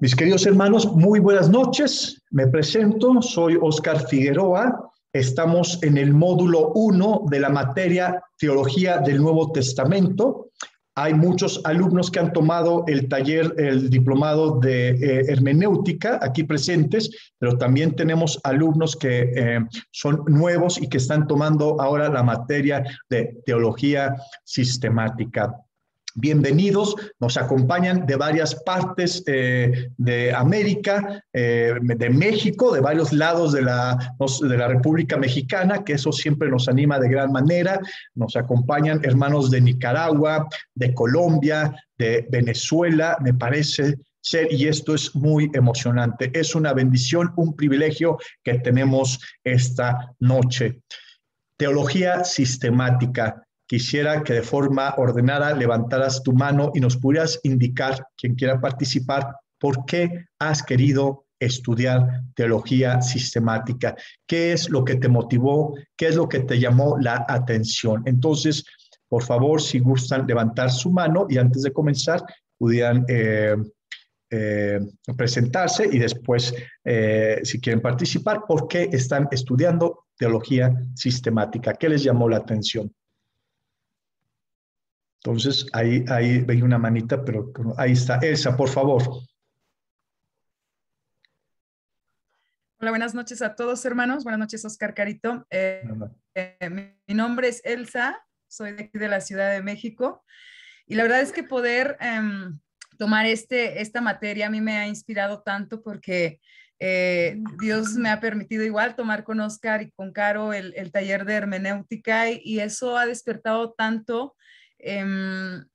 Mis queridos hermanos, muy buenas noches. Me presento, soy Oscar Figueroa. Estamos en el módulo 1 de la materia Teología del Nuevo Testamento. Hay muchos alumnos que han tomado el taller, el diplomado de hermenéutica aquí presentes, pero también tenemos alumnos que son nuevos y que están tomando ahora la materia de teología sistemática. Bienvenidos, nos acompañan de varias partes de América, de México, de varios lados de la República Mexicana, que eso siempre nos anima de gran manera. Nos acompañan hermanos de Nicaragua, de Colombia, de Venezuela, me parece ser, y esto es muy emocionante. Es una bendición, un privilegio que tenemos esta noche. Teología sistemática. Quisiera que de forma ordenada levantaras tu mano y nos pudieras indicar, quien quiera participar, por qué has querido estudiar teología sistemática. ¿Qué es lo que te motivó? ¿Qué es lo que te llamó la atención? Entonces, por favor, si gustan levantar su mano y antes de comenzar, pudieran presentarse y después, si quieren participar, por qué están estudiando teología sistemática. ¿Qué les llamó la atención? Entonces, ahí veía una manita, pero ahí está. Elsa, por favor. Hola, buenas noches a todos, hermanos. Buenas noches, Oscar Carito. Mi nombre es Elsa, soy de aquí de la Ciudad de México. Y la verdad es que poder tomar esta materia a mí me ha inspirado tanto porque Dios me ha permitido igual tomar con Oscar y con Caro el taller de hermenéutica y eso ha despertado tanto el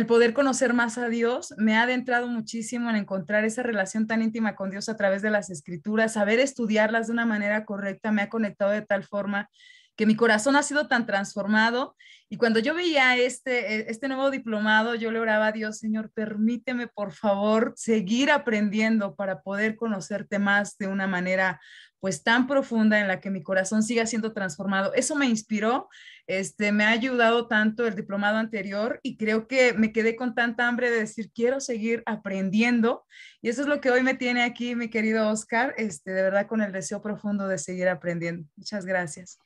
poder conocer más a Dios. Me ha adentrado muchísimo en encontrar esa relación tan íntima con Dios a través de las escrituras, saber estudiarlas de una manera correcta, me ha conectado de tal forma que mi corazón ha sido tan transformado. Y cuando yo veía este nuevo diplomado, yo le oraba a Dios: Señor, permíteme por favor seguir aprendiendo para poder conocerte más de una manera pues tan profunda en la que mi corazón siga siendo transformado. Eso me inspiró, me ha ayudado tanto el diplomado anterior y creo que me quedé con tanta hambre de decir, quiero seguir aprendiendo. Y eso es lo que hoy me tiene aquí, mi querido Oscar, de verdad con el deseo profundo de seguir aprendiendo. Muchas gracias.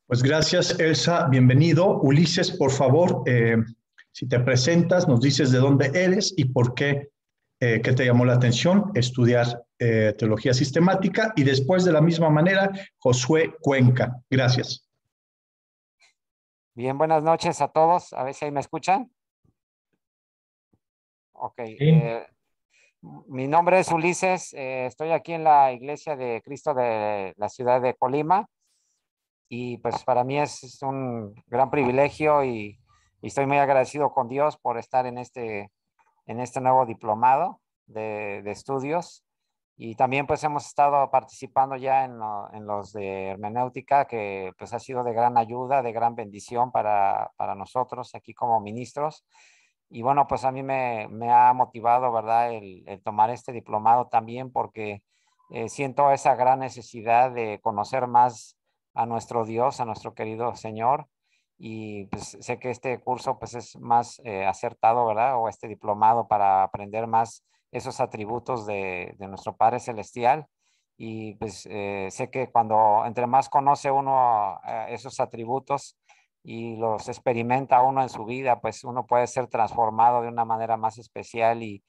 Pues gracias, Elsa. Bienvenido. Ulises, por favor, si te presentas, nos dices de dónde eres y por qué, qué te llamó la atención estudiar teología sistemática. Y después, de la misma manera, Josué Cuenca. Gracias. Bien, buenas noches a todos. A ver si ahí me escuchan. Ok. Sí. Mi nombre es Ulises. Estoy aquí en la Iglesia de Cristo de la ciudad de Colima. Y pues para mí es un gran privilegio y estoy muy agradecido con Dios por estar en este nuevo diplomado de estudios. Y también pues hemos estado participando ya en los de hermenéutica, que pues ha sido de gran ayuda, de gran bendición para nosotros aquí como ministros. Y bueno, pues a mí me ha motivado, ¿verdad?, el tomar este diplomado también porque siento esa gran necesidad de conocer más a nuestro Dios, a nuestro querido Señor. Y pues sé que este curso pues es más acertado, ¿verdad? O este diplomado para aprender más esos atributos de nuestro Padre Celestial. Y pues sé que cuando entre más conoce uno esos atributos y los experimenta uno en su vida, pues uno puede ser transformado de una manera más especial y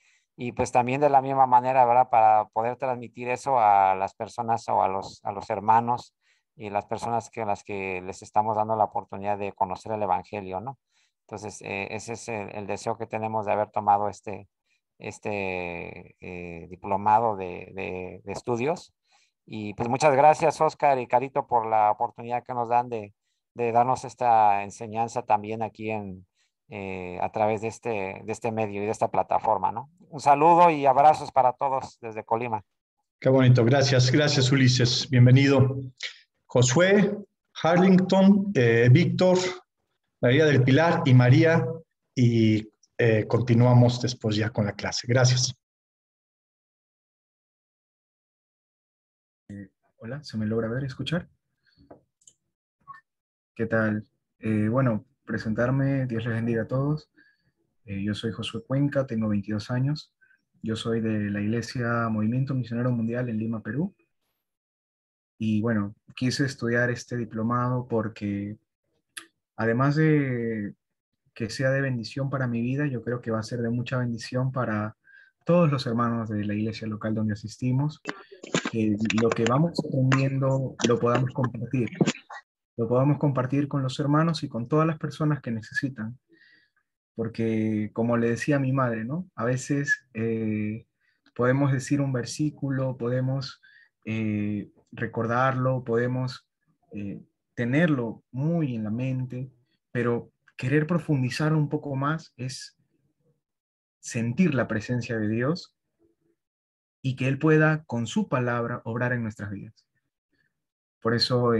pues también de la misma manera, ¿verdad? Para poder transmitir eso a las personas o a los hermanos y las personas a las que les estamos dando la oportunidad de conocer el Evangelio, ¿no? Entonces, ese es el deseo que tenemos de haber tomado este diplomado de estudios. Y pues muchas gracias, Oscar y Carito, por la oportunidad que nos dan de darnos esta enseñanza también aquí a través de este medio y de esta plataforma, ¿no? Un saludo y abrazos para todos desde Colima. Qué bonito. Gracias, gracias, Ulises. Bienvenido. Josué, Harlington, Víctor, María del Pilar y María, y continuamos después ya con la clase. Gracias. Hola, ¿se me logra ver, escuchar? ¿Qué tal? Bueno, presentarme, Dios les bendiga a todos. Yo soy Josué Cuenca, tengo 22 años. yo soy de la Iglesia Movimiento Misionero Mundial en Lima, Perú. Y bueno, quise estudiar este diplomado porque además de que sea de bendición para mi vida, yo creo que va a ser de mucha bendición para todos los hermanos de la iglesia local donde asistimos, que lo que vamos aprendiendo lo podamos compartir con los hermanos y con todas las personas que necesitan. Porque como le decía a mi madre, ¿no? A veces podemos decir un versículo, podemos recordarlo, podemos tenerlo muy en la mente, pero querer profundizar un poco más es sentir la presencia de Dios y que Él pueda, con su palabra, obrar en nuestras vidas. Por eso,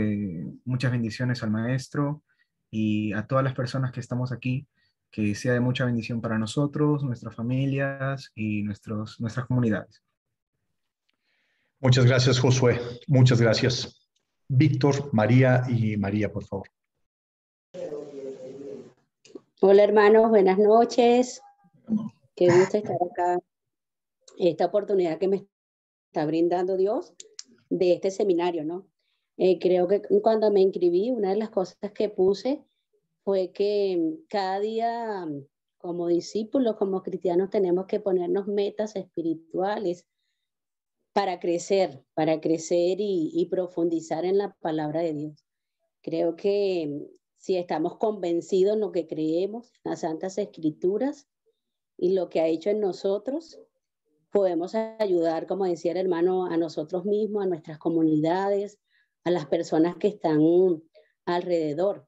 muchas bendiciones al maestro y a todas las personas que estamos aquí, que sea de mucha bendición para nosotros, nuestras familias y nuestras comunidades. Muchas gracias, Josué. Muchas gracias. Víctor, María y María, por favor. Hola hermanos, buenas noches. Qué gusto estar acá. Esta oportunidad que me está brindando Dios de este seminario, ¿no? Creo que cuando me inscribí, una de las cosas que puse fue que cada día como discípulos, como cristianos, tenemos que ponernos metas espirituales para crecer y profundizar en la palabra de Dios. Creo que si estamos convencidos en lo que creemos, en las Santas Escrituras y lo que ha hecho en nosotros, podemos ayudar, como decía el hermano, a nosotros mismos, a nuestras comunidades, a las personas que están alrededor.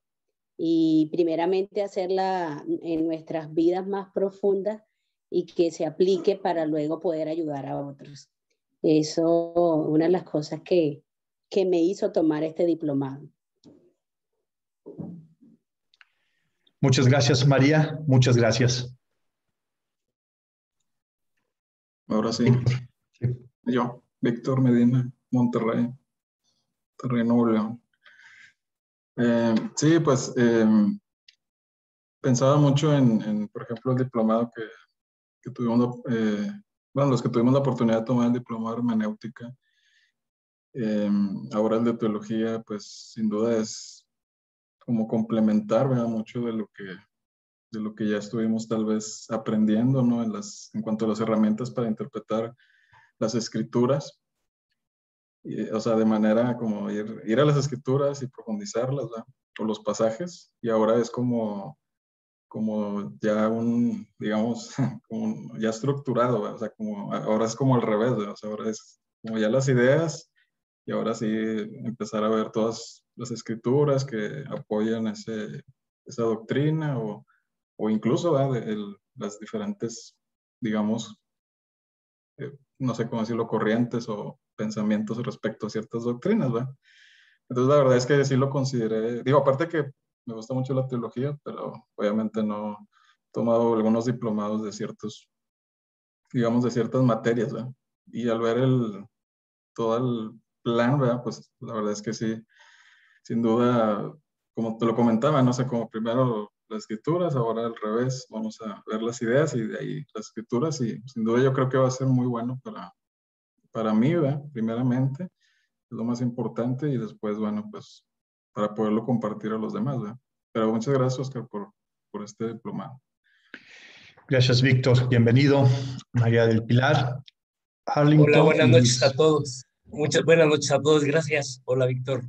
Y primeramente hacerla en nuestras vidas más profundas y que se aplique para luego poder ayudar a otros. Eso, una de las cosas que me hizo tomar este diplomado. Muchas gracias, María. Muchas gracias. Ahora sí. Yo, Víctor Medina, Monterrey, Nuevo León. Sí, pues pensaba mucho en, por ejemplo, el diplomado que tuvimos, los que tuvimos la oportunidad de tomar el diplomado de hermenéutica. Ahora el de teología, pues sin duda es como complementar, ¿verdad? Mucho de lo que ya estuvimos tal vez aprendiendo, ¿no? En cuanto a las herramientas para interpretar las escrituras. O sea, de manera como ir a las escrituras y profundizarlas, ¿verdad? O los pasajes, y ahora es como ya digamos, como ya estructurado, ¿verdad? O sea, ahora es como al revés, ¿verdad? O sea, ahora es como ya las ideas, y ahora sí empezar a ver todas las escrituras que apoyan esa doctrina, o incluso, ¿verdad? Las diferentes, digamos, no sé cómo decirlo, corrientes o pensamientos respecto a ciertas doctrinas, ¿verdad? Entonces, la verdad es que sí lo consideré, digo, aparte que me gusta mucho la teología, pero obviamente no he tomado algunos diplomados de digamos, de ciertas materias, ¿verdad? Y al ver todo el plan, ¿verdad? Pues la verdad es que sí, sin duda, como te lo comentaba, no sé, como primero las escrituras, ahora al revés, vamos a ver las ideas y de ahí las escrituras, y sin duda yo creo que va a ser muy bueno para mí, ¿verdad? Primeramente, es lo más importante, y después, bueno, pues para poderlo compartir a los demás, ¿verdad? Pero muchas gracias, Oscar, por este diplomado. Gracias, Víctor. Bienvenido. María del Pilar, Arlington. Hola, buenas noches a todos. Muchas buenas noches a todos. Gracias. Hola, Víctor.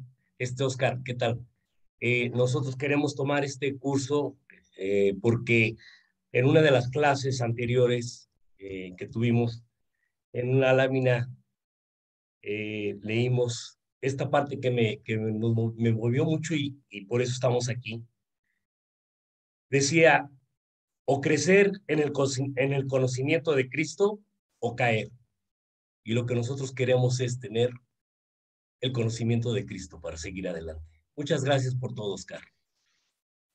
Oscar, ¿qué tal? Nosotros queremos tomar este curso porque en una de las clases anteriores que tuvimos, en una lámina leímos esta parte que me movió mucho y por eso estamos aquí. Decía, o crecer en el conocimiento de Cristo o caer. Y lo que nosotros queremos es tener el conocimiento de Cristo para seguir adelante. Muchas gracias por todo, Oscar.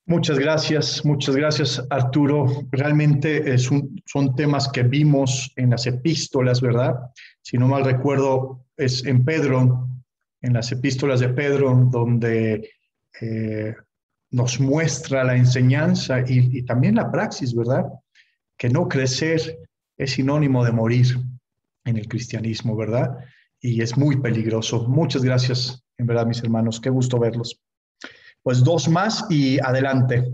Muchas gracias, Arturo. Realmente son temas que vimos en las epístolas, ¿verdad? Si no mal recuerdo, es en Pedro, en las epístolas de Pedro, donde nos muestra la enseñanza y también la praxis, ¿verdad? Que no crecer es sinónimo de morir en el cristianismo, ¿verdad? Y es muy peligroso. Muchas gracias, en verdad, mis hermanos. Qué gusto verlos. Pues 2 más y adelante.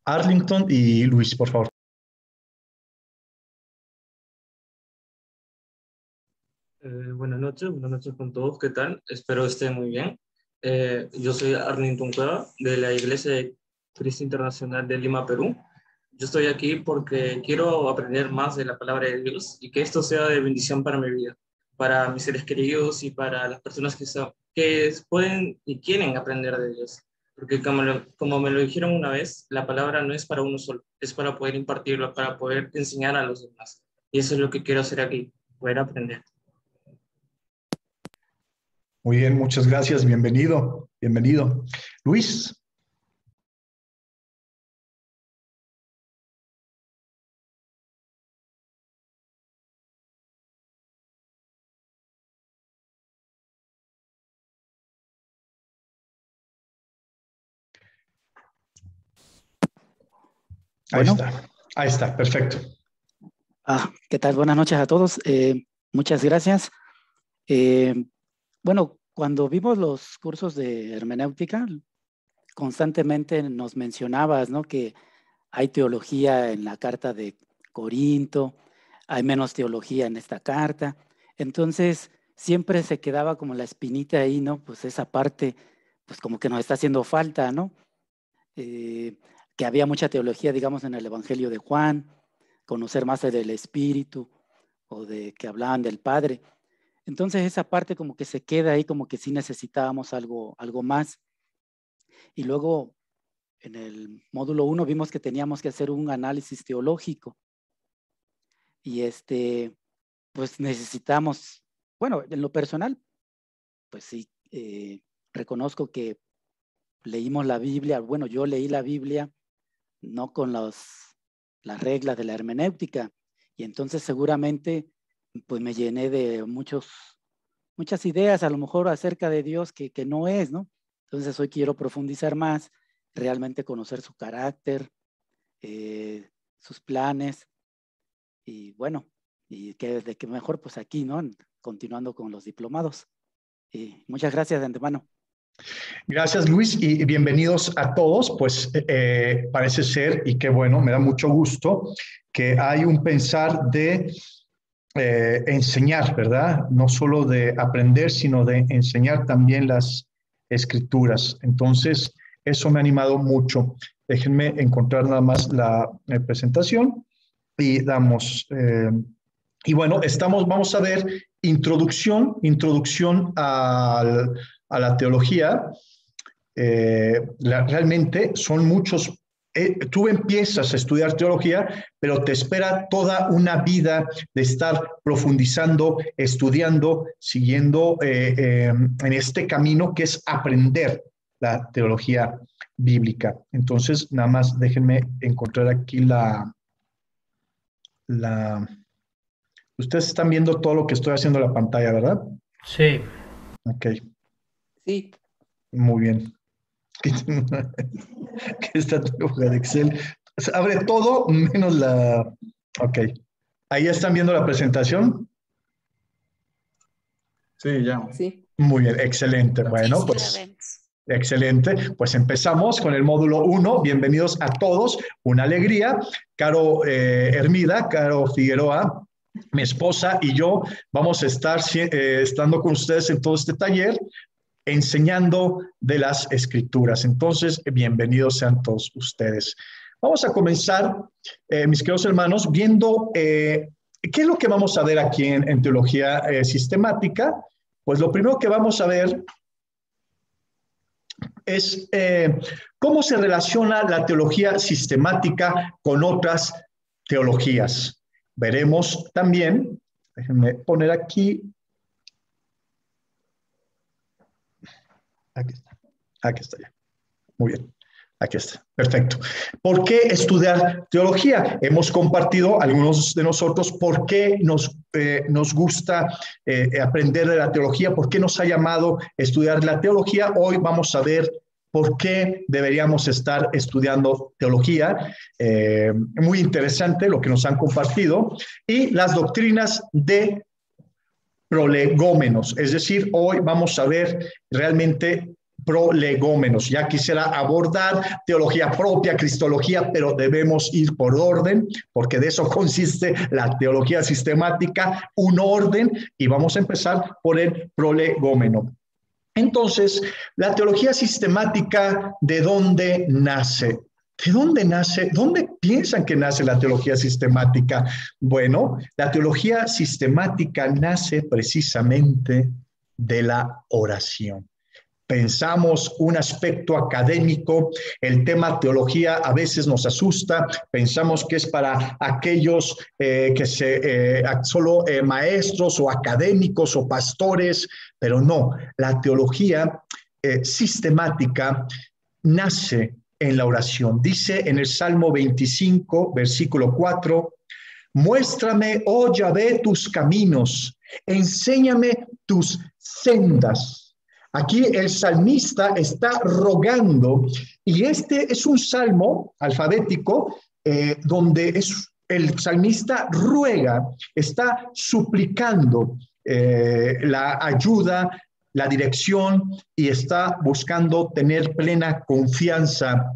Arlington y Luis, por favor. Buenas noches con todos, ¿qué tal? Espero estén muy bien. Yo soy Arlington Cueva, de la Iglesia de Cristo Internacional de Lima, Perú. Yo estoy aquí porque quiero aprender más de la palabra de Dios y que esto sea de bendición para mi vida, para mis seres queridos y para las personas que pueden y quieren aprender de Dios. Porque como me lo dijeron una vez, la palabra no es para uno solo, es para poder impartirlo, para poder enseñar a los demás. Y eso es lo que quiero hacer aquí, poder aprender. Muy bien, muchas gracias. Bienvenido, bienvenido. Luis. Bueno. Ahí está, perfecto. ¿Qué tal? Buenas noches a todos. Muchas gracias. Bueno, cuando vimos los cursos de hermenéutica, constantemente nos mencionabas, ¿no?, que hay teología en la carta de Corinto, hay menos teología en esta carta. Entonces, siempre se quedaba como la espinita ahí, ¿no? Pues esa parte, pues como que nos está haciendo falta, ¿no? Que había mucha teología, digamos, en el Evangelio de Juan, conocer más del Espíritu, o de que hablaban del Padre. Entonces esa parte como que se queda ahí, como que sí necesitábamos algo más. Y luego en el módulo 1 vimos que teníamos que hacer un análisis teológico. Y pues necesitamos, bueno, en lo personal, pues sí, reconozco que leímos la Biblia, bueno, yo leí la Biblia no con las reglas de la hermenéutica, y entonces seguramente pues me llené de muchas ideas a lo mejor acerca de Dios que no es, ¿no? Entonces hoy quiero profundizar más, realmente conocer su carácter, sus planes, y bueno, y de que mejor pues aquí, ¿no? Continuando con los diplomados. Y muchas gracias de antemano. Gracias, Luis, y bienvenidos a todos. Pues parece ser, y qué bueno, me da mucho gusto, que hay un pensar de enseñar, ¿verdad? No solo de aprender, sino de enseñar también las escrituras. Entonces, eso me ha animado mucho. Déjenme encontrar nada más la presentación y damos... y bueno, vamos a ver introducción a la teología. Realmente son muchos. Tú empiezas a estudiar teología, pero te espera toda una vida de estar profundizando, estudiando, siguiendo en este camino que es aprender la teología bíblica. Entonces, nada más déjenme encontrar aquí Ustedes están viendo todo lo que estoy haciendo en la pantalla, ¿verdad? Sí. Ok. Sí. Muy bien. Que esta hoja de Excel abre todo menos la... Ok. ¿Ahí están viendo la presentación? Sí, ya. Sí. Muy bien, excelente. Bueno, Sí, pues... la vemos. Excelente, pues empezamos con el módulo 1. Bienvenidos a todos, una alegría. Caro Hermida, Caro Figueroa, mi esposa y yo vamos a estar estando con ustedes en todo este taller, enseñando de las escrituras. Entonces, bienvenidos sean todos ustedes. Vamos a comenzar, mis queridos hermanos, viendo qué es lo que vamos a ver aquí en teología sistemática. Pues lo primero que vamos a ver es cómo se relaciona la teología sistemática con otras teologías. Veremos también, déjenme poner aquí está ya. Muy bien, aquí está, perfecto. ¿Por qué estudiar teología? Hemos compartido algunos de nosotros por qué nos gusta aprender de la teología, por qué nos ha llamado estudiar la teología. Hoy vamos a ver por qué deberíamos estar estudiando teología. Muy interesante lo que nos han compartido. Y las doctrinas de prolegómenos, es decir, hoy vamos a ver realmente prolegómenos. Ya quisiera abordar teología propia, cristología, pero debemos ir por orden, porque de eso consiste la teología sistemática, un orden, y vamos a empezar por el prolegómeno. Entonces, la teología sistemática, ¿de dónde nace? ¿De dónde nace? ¿Dónde piensan que nace la teología sistemática? Bueno, la teología sistemática nace precisamente de la oración. Pensamos un aspecto académico, el tema teología a veces nos asusta, pensamos que es para aquellos solo maestros o académicos o pastores, pero no, la teología sistemática nace en la oración. Dice en el Salmo 25, versículo 4, muéstrame, oh Yahvé, tus caminos, enséñame tus sendas. Aquí el salmista está rogando, y este es un salmo alfabético donde el salmista ruega, está suplicando la ayuda, la dirección, y está buscando tener plena confianza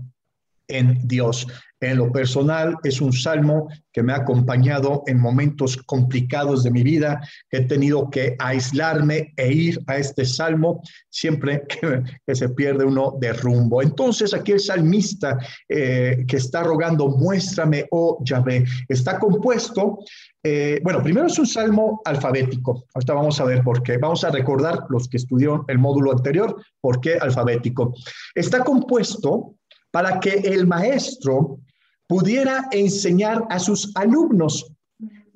en Dios. En lo personal, es un salmo que me ha acompañado en momentos complicados de mi vida, que he tenido que aislarme e ir a este salmo siempre que se pierde uno de rumbo. Entonces, aquí el salmista que está rogando, muéstrame, oh Yahvé, está compuesto, bueno, primero es un salmo alfabético. Ahorita vamos a ver por qué. Vamos a recordar, los que estudiaron el módulo anterior, por qué alfabético. Está compuesto para que el maestro pudiera enseñar a sus alumnos,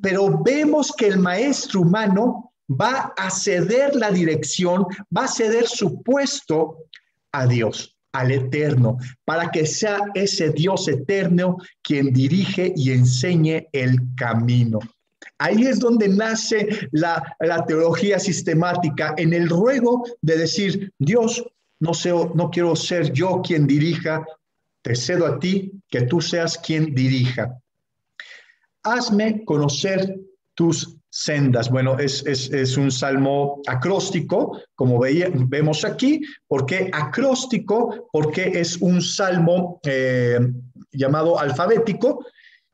pero vemos que el maestro humano va a ceder la dirección, va a ceder su puesto a Dios, al Eterno, para que sea ese Dios eterno quien dirige y enseñe el camino. Ahí es donde nace la teología sistemática, en el ruego de decir, Dios, no quiero ser yo quien dirija, te cedo a ti, que tú seas quien dirija. Hazme conocer tus sendas. Bueno, es un salmo acróstico, como vemos aquí. ¿Por qué acróstico? Porque es un salmo llamado alfabético.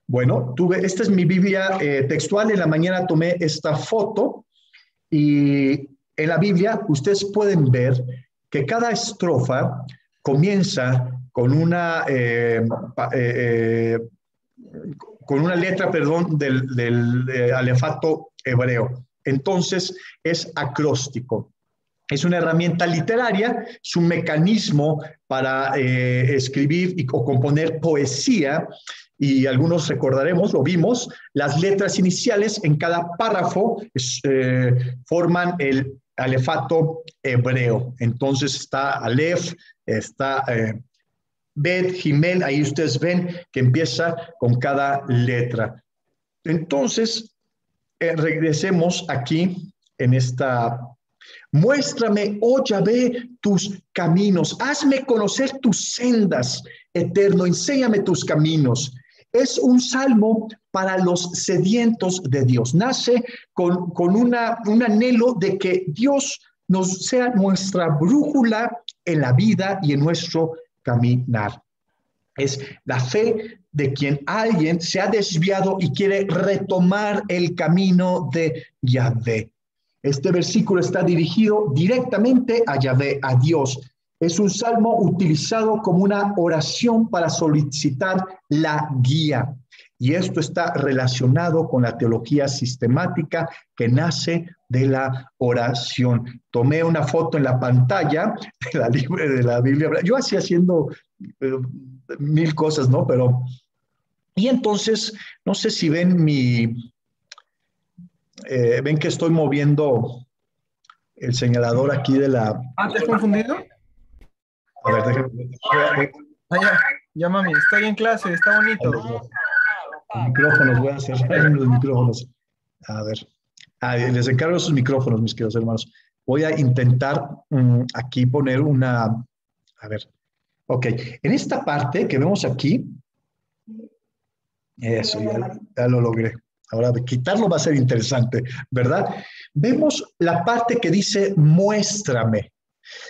Bueno, esta es mi Biblia textual. En la mañana tomé esta foto y en la Biblia ustedes pueden ver que cada estrofa comienza con una letra, del alefato hebreo. Entonces, es acróstico. Es una herramienta literaria, es un mecanismo para escribir o componer poesía, y algunos recordaremos, lo vimos, las letras iniciales en cada párrafo forman el alefato hebreo. Entonces está Aleph, está Bet, Gimel, ahí ustedes ven que empieza con cada letra. Entonces, regresemos aquí en esta. Muéstrame, oh Yahvé, tus caminos, hazme conocer tus sendas, Eterno, enséñame tus caminos. Es un salmo para los sedientos de Dios. Nace con un anhelo de que Dios nos sea nuestra brújula en la vida y en nuestro caminar. Es la fe de quien alguien se ha desviado y quiere retomar el camino de Yahvé. Este versículo está dirigido directamente a Yahvé, a Dios. Es un salmo utilizado como una oración para solicitar la guía. Y esto está relacionado con la teología sistemática que nace de la oración. Tomé una foto en la pantalla de la Biblia. Yo así haciendo mil cosas, ¿no? Pero, y entonces, no sé si ven ven que estoy moviendo el señalador aquí de la. ¿Te has confundido? A ver, déjame. Ya, mami, estoy en clase, está bonito. Los micrófonos, voy a cerrar los micrófonos. A ver. Les encargo sus micrófonos, mis queridos hermanos. Voy a intentar aquí poner una. A ver. Ok, en esta parte que vemos aquí, eso ya lo logré. Ahora de quitarlo va a ser interesante, ¿verdad? Vemos la parte que dice muéstrame,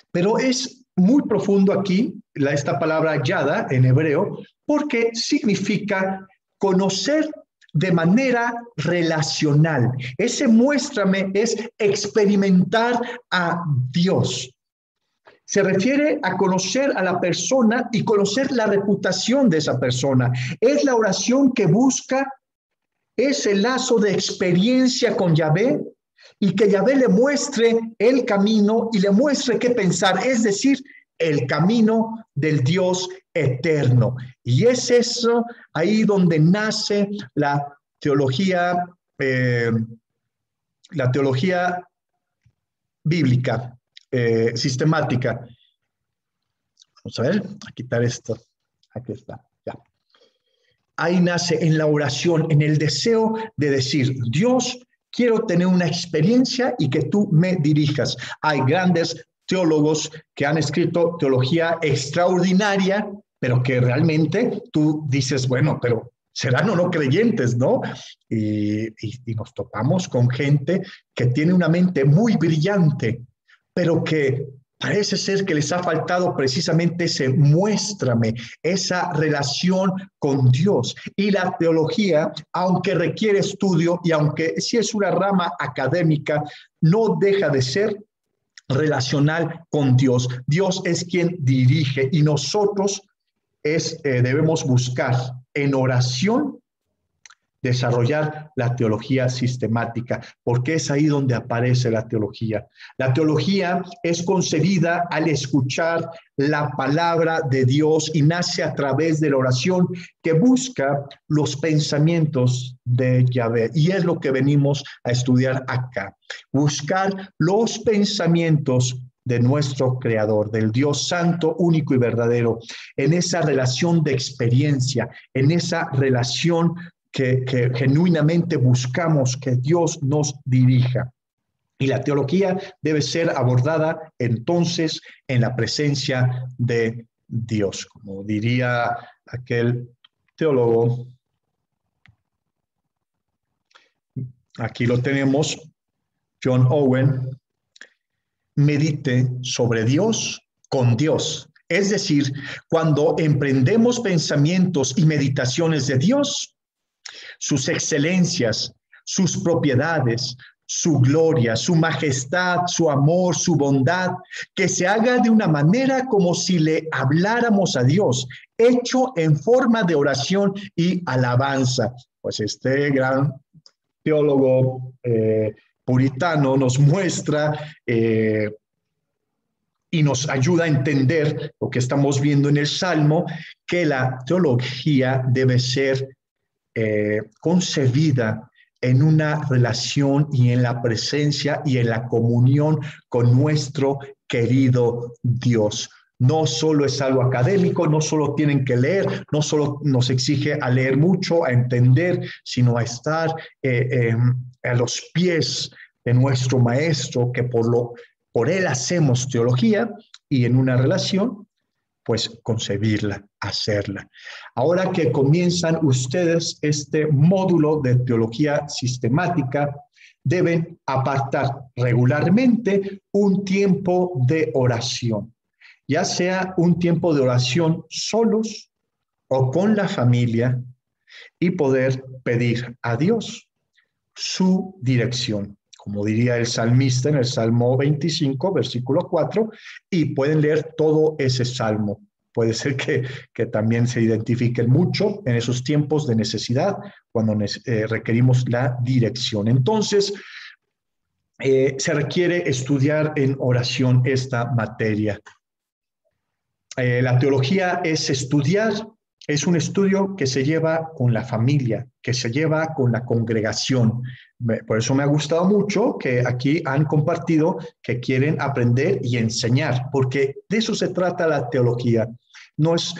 pero es muy profundo aquí esta palabra yada en hebreo, porque significa conocer de manera relacional. Ese muéstrame es experimentar a Dios. Se refiere a conocer a la persona y conocer la reputación de esa persona. Es la oración que busca ese lazo de experiencia con Yahvé y que Yahvé le muestre el camino y le muestre qué pensar, es decir, el camino del Dios eterno. Y es eso ahí donde nace la teología bíblica, sistemática. Vamos a ver, a quitar esto. Aquí está, ya. Ahí nace en la oración, en el deseo de decir, Dios, quiero tener una experiencia y que tú me dirijas. Hay grandes teólogos que han escrito teología extraordinaria, pero que realmente tú dices, bueno, pero serán o no creyentes, ¿no? Y nos topamos con gente que tiene una mente muy brillante, pero que parece ser que les ha faltado precisamente ese muéstrame, esa relación con Dios. Y la teología, aunque requiere estudio y aunque sí es una rama académica, no deja de ser relacional con Dios. Dios es quien dirige y nosotros debemos buscar en oración desarrollar la teología sistemática, porque es ahí donde aparece la teología. La teología es concebida al escuchar la palabra de Dios y nace a través de la oración que busca los pensamientos de Yahvé. Y es lo que venimos a estudiar acá. Buscar los pensamientos de nuestro Creador, del Dios Santo, único y verdadero, en esa relación de experiencia, en esa relación que genuinamente buscamos que Dios nos dirija. Y la teología debe ser abordada entonces en la presencia de Dios, como diría aquel teólogo. Aquí lo tenemos, John Owen. Medite sobre Dios con Dios. Es decir, cuando emprendemos pensamientos y meditaciones de Dios, sus excelencias, sus propiedades, su gloria, su majestad, su amor, su bondad, que se haga de una manera como si le habláramos a Dios, hecho en forma de oración y alabanza. Pues este gran teólogo puritano nos muestra y nos ayuda a entender lo que estamos viendo en el Salmo, que la teología debe ser concebida en una relación y en la presencia y en la comunión con nuestro querido Dios. No solo es algo académico, no solo tienen que leer, no solo nos exige a leer mucho, a entender, sino a estar a los pies de nuestro maestro, que por él hacemos teología y en una relación, pues concebirla, hacerla. Ahora que comienzan ustedes este módulo de teología sistemática, deben apartar regularmente un tiempo de oración, ya sea un tiempo de oración solos o con la familia, y poder pedir a Dios su dirección, como diría el salmista en el Salmo 25, versículo 4, y pueden leer todo ese salmo. Puede ser que también se identifiquen mucho en esos tiempos de necesidad, cuando requerimos la dirección. Entonces, se requiere estudiar en oración esta materia. La teología es estudiar, es un estudio que se lleva con la familia, que se lleva con la congregación. Por eso me ha gustado mucho que aquí han compartido que quieren aprender y enseñar, porque de eso se trata la teología. No es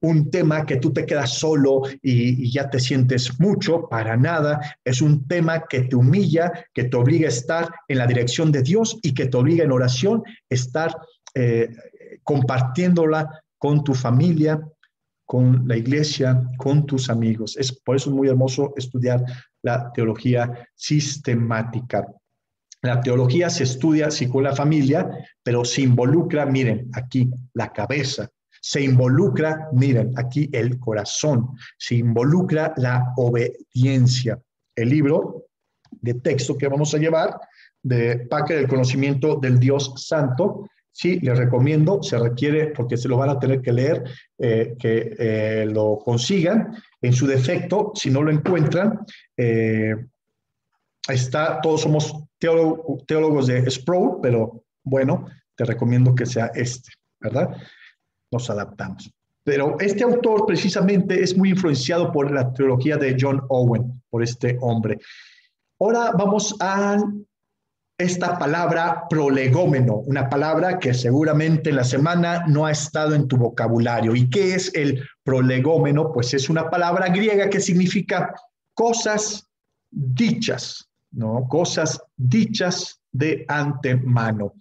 un tema que tú te quedas solo y ya te sientes mucho, para nada. Es un tema que te humilla, que te obliga a estar en la dirección de Dios y que te obliga en oración a estar compartiéndola con tu familia, con la iglesia, con tus amigos. Por eso es muy hermoso estudiar la teología sistemática. La teología se estudia sí con la familia, pero se involucra, miren, aquí la cabeza, se involucra, miren, aquí el corazón, se involucra la obediencia. El libro de texto que vamos a llevar, de Packer, el conocimiento del Dios Santo, sí, les recomiendo, se requiere, porque se lo van a tener que leer, que lo consigan. En su defecto, si no lo encuentran, todos somos teólogos de Sproul, pero bueno, te recomiendo que sea ¿verdad? Nos adaptamos. Pero este autor precisamente es muy influenciado por la teología de John Owen, por este hombre. Ahora vamos a esta palabra prolegómeno, una palabra que seguramente en la semana no ha estado en tu vocabulario. ¿Y qué es el prolegómeno? Pues es una palabra griega que significa cosas dichas, ¿no? Cosas dichas de antemano.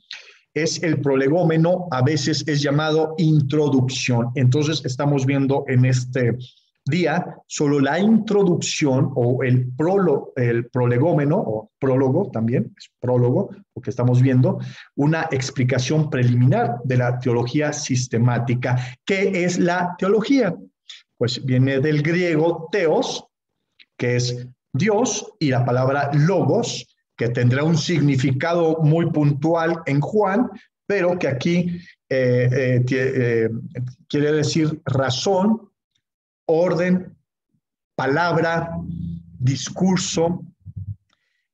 Es el prolegómeno, a veces es llamado introducción. Entonces estamos viendo en este día solo la introducción o el prolegómeno o prólogo también, es prólogo, porque estamos viendo una explicación preliminar de la teología sistemática. ¿Qué es la teología? Pues viene del griego theos, que es Dios, y la palabra logos, que tendrá un significado muy puntual en Juan, pero que aquí quiere decir razón, orden, palabra, discurso,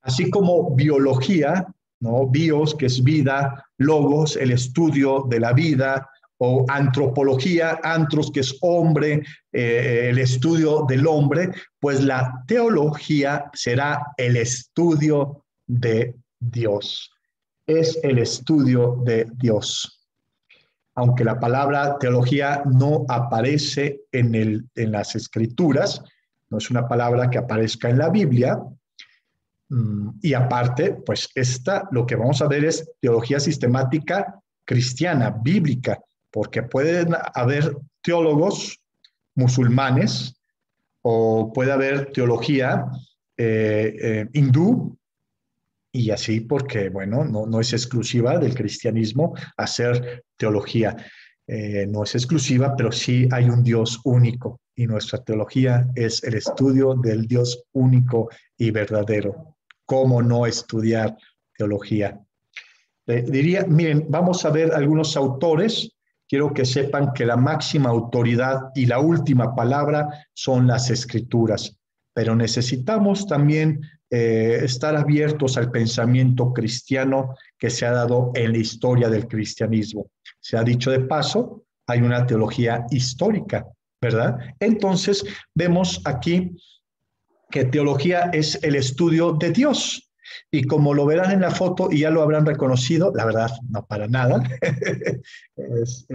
así como biología, ¿no? Bios, que es vida, logos, el estudio de la vida, o antropología, antros, que es hombre, el estudio del hombre, pues la teología será el estudio de Dios. Es el estudio de Dios. Aunque la palabra teología no aparece en las escrituras, no es una palabra que aparezca en la Biblia, y aparte, pues lo que vamos a ver es teología sistemática cristiana, bíblica, porque pueden haber teólogos musulmanes o puede haber teología hindú, y así porque, bueno, no es exclusiva del cristianismo hacer teología. No es exclusiva, pero sí hay un Dios único y nuestra teología es el estudio del Dios único y verdadero. ¿Cómo no estudiar teología? Diría, miren, vamos a ver algunos autores. Quiero que sepan que la máxima autoridad y la última palabra son las Escrituras, pero necesitamos también estar abiertos al pensamiento cristiano que se ha dado en la historia del cristianismo. Se ha dicho de paso, hay una teología histórica, ¿verdad? Entonces, vemos aquí que teología es el estudio de Dios. Y como lo verán en la foto y ya lo habrán reconocido, la verdad, no para nada, es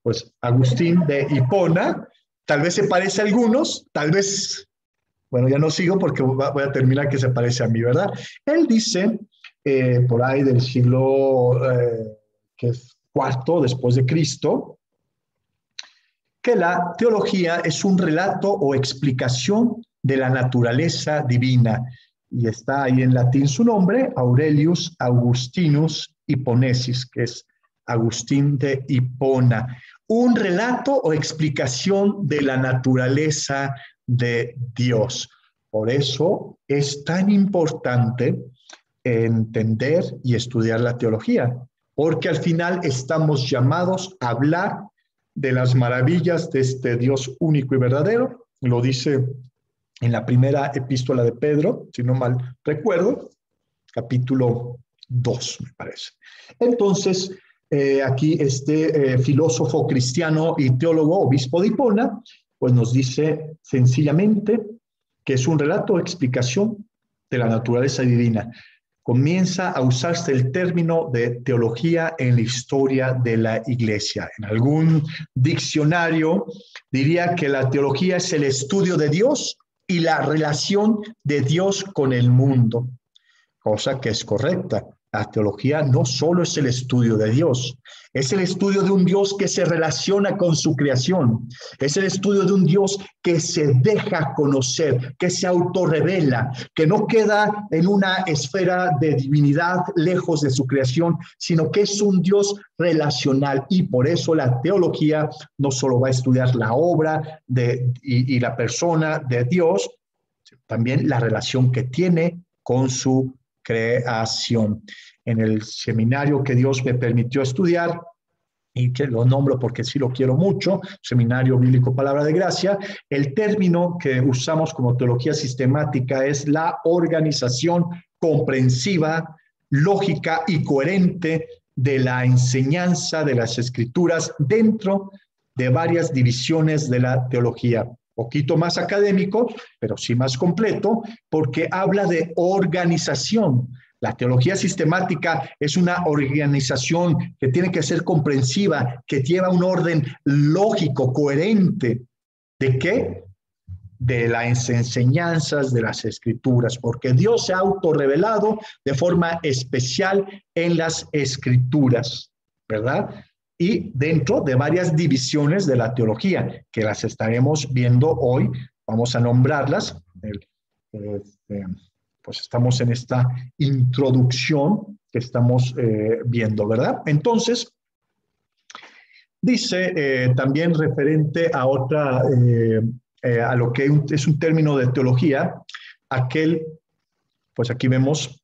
pues Agustín de Hipona. Tal vez se parece a algunos, tal vez... Bueno, ya no sigo porque voy a terminar que se parece a mí, ¿verdad? Él dice, por ahí del siglo que es IV después de Cristo, que la teología es un relato o explicación de la naturaleza divina. Y está ahí en latín su nombre, Aurelius Augustinus Hipponesis, que es Agustín de Hipona. Un relato o explicación de la naturaleza de Dios. Por eso es tan importante entender y estudiar la teología, porque al final estamos llamados a hablar de las maravillas de este Dios único y verdadero. Lo dice en la primera epístola de Pedro, si no mal recuerdo, capítulo 2, me parece. Entonces, aquí este filósofo cristiano y teólogo, obispo de Hipona, pues nos dice sencillamente que es un relato o explicación de la naturaleza divina. Comienza a usarse el término de teología en la historia de la Iglesia. En algún diccionario diría que la teología es el estudio de Dios y la relación de Dios con el mundo, cosa que es correcta. La teología no solo es el estudio de Dios, es el estudio de un Dios que se relaciona con su creación, es el estudio de un Dios que se deja conocer, que se autorrevela, que no queda en una esfera de divinidad lejos de su creación, sino que es un Dios relacional. Y por eso la teología no solo va a estudiar la obra y la persona de Dios, también la relación que tiene con su creación. En el seminario que Dios me permitió estudiar, y que lo nombro porque sí lo quiero mucho, Seminario Bíblico Palabra de Gracia, el término que usamos como teología sistemática es la organización comprensiva, lógica y coherente de la enseñanza de las Escrituras dentro de varias divisiones de la teología. Poquito más académico, pero sí más completo, porque habla de organización. La teología sistemática es una organización que tiene que ser comprensiva, que lleva un orden lógico, coherente. ¿De qué? De las enseñanzas de las Escrituras, porque Dios se ha autorrevelado de forma especial en las Escrituras, ¿verdad? Y dentro de varias divisiones de la teología, que las estaremos viendo hoy, vamos a nombrarlas. Pues estamos en esta introducción que estamos viendo, ¿verdad? Entonces, dice también referente a otra, a lo que es un término de teología, pues aquí vemos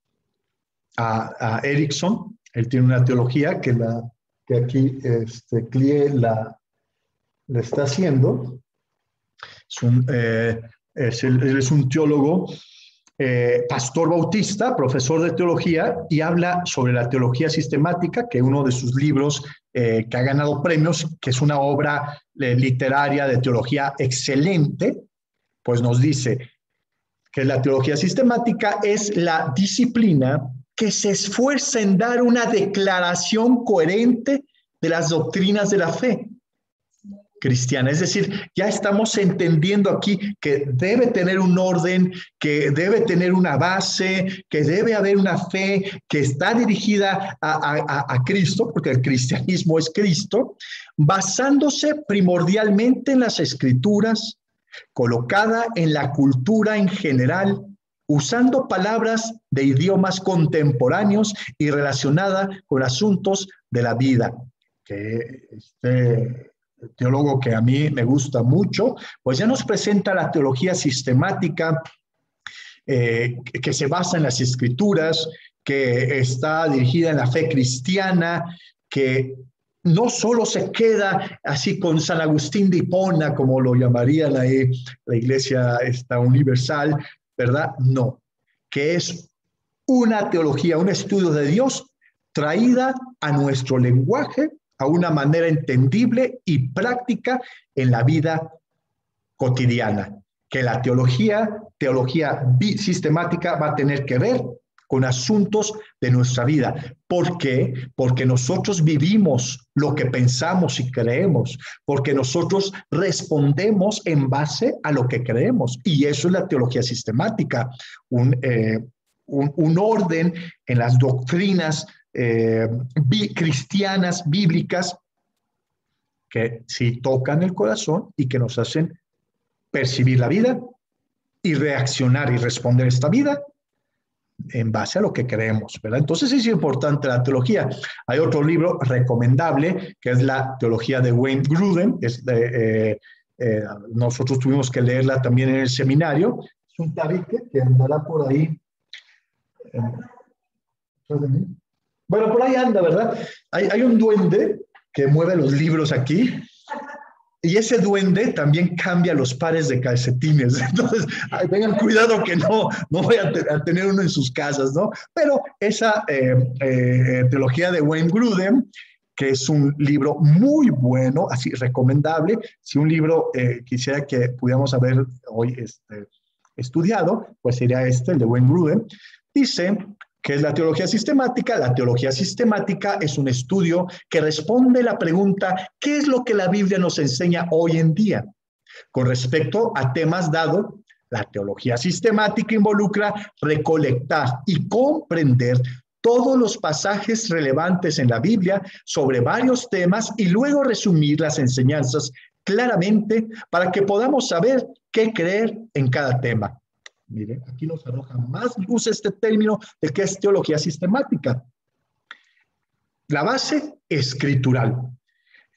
a Erickson, él tiene una teología que aquí Clie la está haciendo. Él es un teólogo, pastor bautista, profesor de teología, y habla sobre la teología sistemática, que uno de sus libros que ha ganado premios, que es una obra literaria de teología excelente, pues nos dice que la teología sistemática es la disciplina que se esfuerza en dar una declaración coherente de las doctrinas de la fe cristiana. Es decir, ya estamos entendiendo aquí que debe tener un orden, que debe tener una base, que debe haber una fe que está dirigida a Cristo, porque el cristianismo es Cristo, basándose primordialmente en las Escrituras, colocada en la cultura en general, usando palabras de idiomas contemporáneos y relacionada con asuntos de la vida. Que teólogo que a mí me gusta mucho, pues ya nos presenta la teología sistemática que se basa en las Escrituras, que está dirigida en la fe cristiana, que no solo se queda así con San Agustín de Hipona, como lo llamaría la Iglesia universal, ¿verdad? No, que es una teología, un estudio de Dios traída a nuestro lenguaje, a una manera entendible y práctica en la vida cotidiana. Que la teología sistemática va a tener que ver con asuntos de nuestra vida. ¿Por qué? Porque nosotros vivimos lo que pensamos y creemos, porque nosotros respondemos en base a lo que creemos. Y eso es la teología sistemática, un orden en las doctrinas cristianas, bíblicas, que sí tocan el corazón y que nos hacen percibir la vida y reaccionar y responder esta vida en base a lo que creemos, ¿verdad? Entonces es importante la teología. Hay otro libro recomendable que es la teología de Wayne Grudem. Nosotros tuvimos que leerla también en el seminario. Es un tabique que andará por ahí. Bueno, por ahí anda, ¿verdad? Hay un duende que mueve los libros aquí. Y ese duende también cambia los pares de calcetines. Entonces, tengan cuidado que no vayan a tener uno en sus casas, ¿no? Pero esa teología de Wayne Grudem, que es un libro muy bueno, así recomendable, si un libro quisiera que pudiéramos haber hoy estudiado, pues sería el de Wayne Grudem, dice que es la teología sistemática. La teología sistemática es un estudio que responde la pregunta, ¿qué es lo que la Biblia nos enseña hoy en día? Con respecto a temas dados, la teología sistemática involucra recolectar y comprender todos los pasajes relevantes en la Biblia sobre varios temas y luego resumir las enseñanzas claramente para que podamos saber qué creer en cada tema. Mire, aquí nos arroja más luz este término de qué es teología sistemática. La base escritural.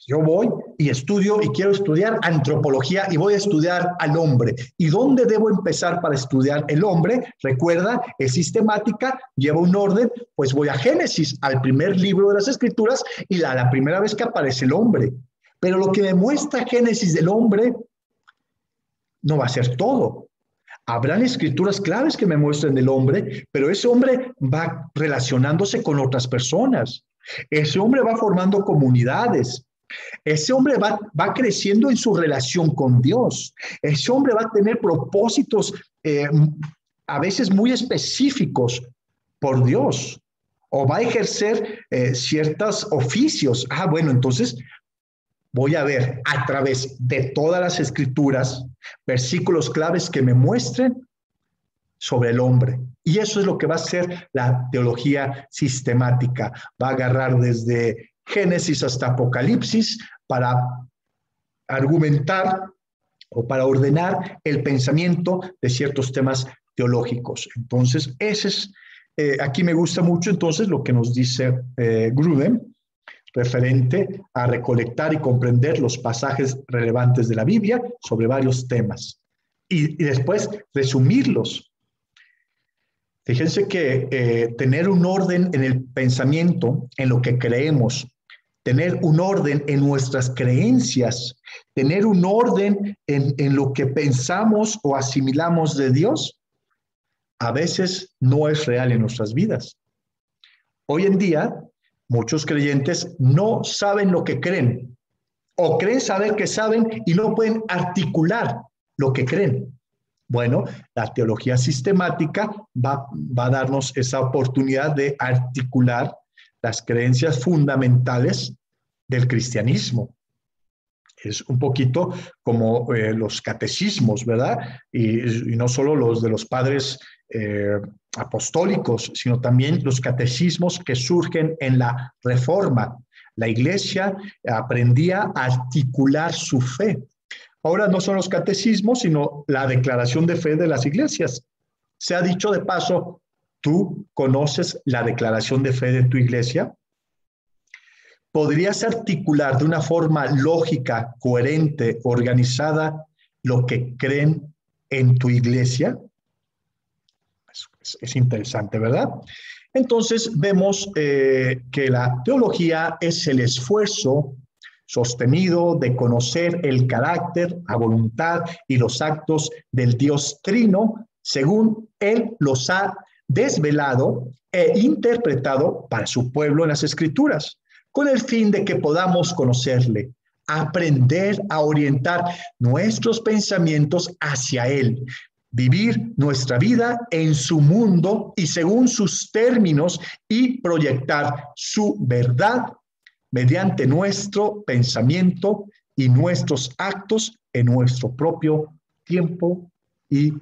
Yo voy y estudio y quiero estudiar antropología y voy a estudiar al hombre. ¿Y dónde debo empezar para estudiar el hombre? Recuerda, es sistemática, lleva un orden, pues voy a Génesis, al primer libro de las Escrituras y la primera vez que aparece el hombre. Pero lo que me muestra Génesis del hombre no va a ser todo. Habrán escrituras claves que me muestren el hombre, pero ese hombre va relacionándose con otras personas. Ese hombre va formando comunidades. Ese hombre va creciendo en su relación con Dios. Ese hombre va a tener propósitos a veces muy específicos por Dios. O va a ejercer ciertos oficios. Bueno, entonces voy a ver a través de todas las escrituras versículos claves que me muestren sobre el hombre. Y eso es lo que va a ser la teología sistemática. Va a agarrar desde Génesis hasta Apocalipsis para argumentar o para ordenar el pensamiento de ciertos temas teológicos. Entonces, ese es, aquí me gusta mucho entonces lo que nos dice Grudem, referente a recolectar y comprender los pasajes relevantes de la Biblia sobre varios temas y después resumirlos. Fíjense que tener un orden en el pensamiento, en lo que creemos, tener un orden en nuestras creencias, tener un orden en lo que pensamos o asimilamos de Dios, a veces no es real en nuestras vidas. Hoy en día, muchos creyentes no saben lo que creen, o creen saber que saben y no pueden articular lo que creen. Bueno, la teología sistemática va a darnos esa oportunidad de articular las creencias fundamentales del cristianismo. Es un poquito como los catecismos, ¿verdad? Y no solo los de los padres apostólicos, sino también los catecismos que surgen en la Reforma. La Iglesia aprendía a articular su fe. Ahora no son los catecismos, sino la declaración de fe de las iglesias. Se ha dicho de paso, ¿tú conoces la declaración de fe de tu iglesia? ¿Podrías articular de una forma lógica, coherente, organizada lo que creen en tu iglesia? Es interesante, ¿verdad? Entonces vemos que la teología es el esfuerzo sostenido de conocer el carácter, la voluntad y los actos del Dios Trino, según Él los ha desvelado e interpretado para su pueblo en las Escrituras, con el fin de que podamos conocerle, aprender a orientar nuestros pensamientos hacia Él, vivir nuestra vida en su mundo y según sus términos y proyectar su verdad mediante nuestro pensamiento y nuestros actos en nuestro propio tiempo y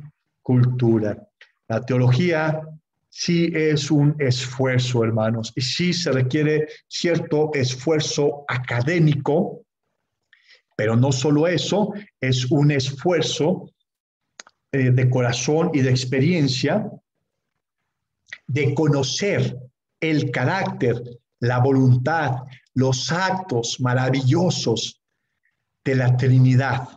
cultura. La teología sí es un esfuerzo, hermanos, y sí se requiere cierto esfuerzo académico, pero no solo eso, es un esfuerzo de corazón y de experiencia, de conocer el carácter, la voluntad, los actos maravillosos de la Trinidad,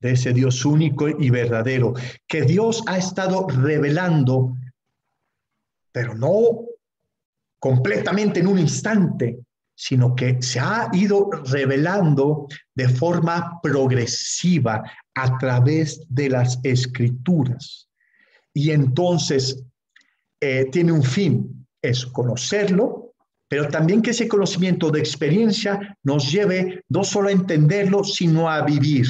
de ese Dios único y verdadero, que Dios ha estado revelando, pero no completamente en un instante, sino que se ha ido revelando de forma progresiva a través de las Escrituras. Y entonces tiene un fin, es conocerlo, pero también que ese conocimiento de experiencia nos lleve no solo a entenderlo, sino a vivir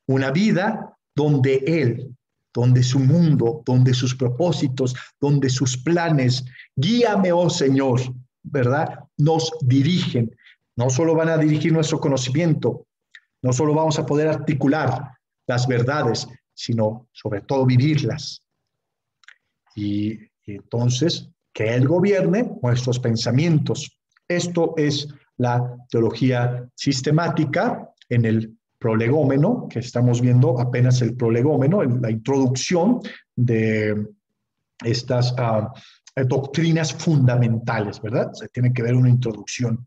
una vida donde Él, donde su mundo, donde sus propósitos, donde sus planes, guíame, oh Señor, ¿verdad? Nos dirigen. No solo van a dirigir nuestro conocimiento, no solo vamos a poder articular las verdades, sino sobre todo vivirlas. Y entonces, que Él gobierne nuestros pensamientos. Esto es la teología sistemática en el prolegómeno, que estamos viendo apenas el prolegómeno, la introducción de estas doctrinas fundamentales, ¿verdad? Se tiene que ver una introducción.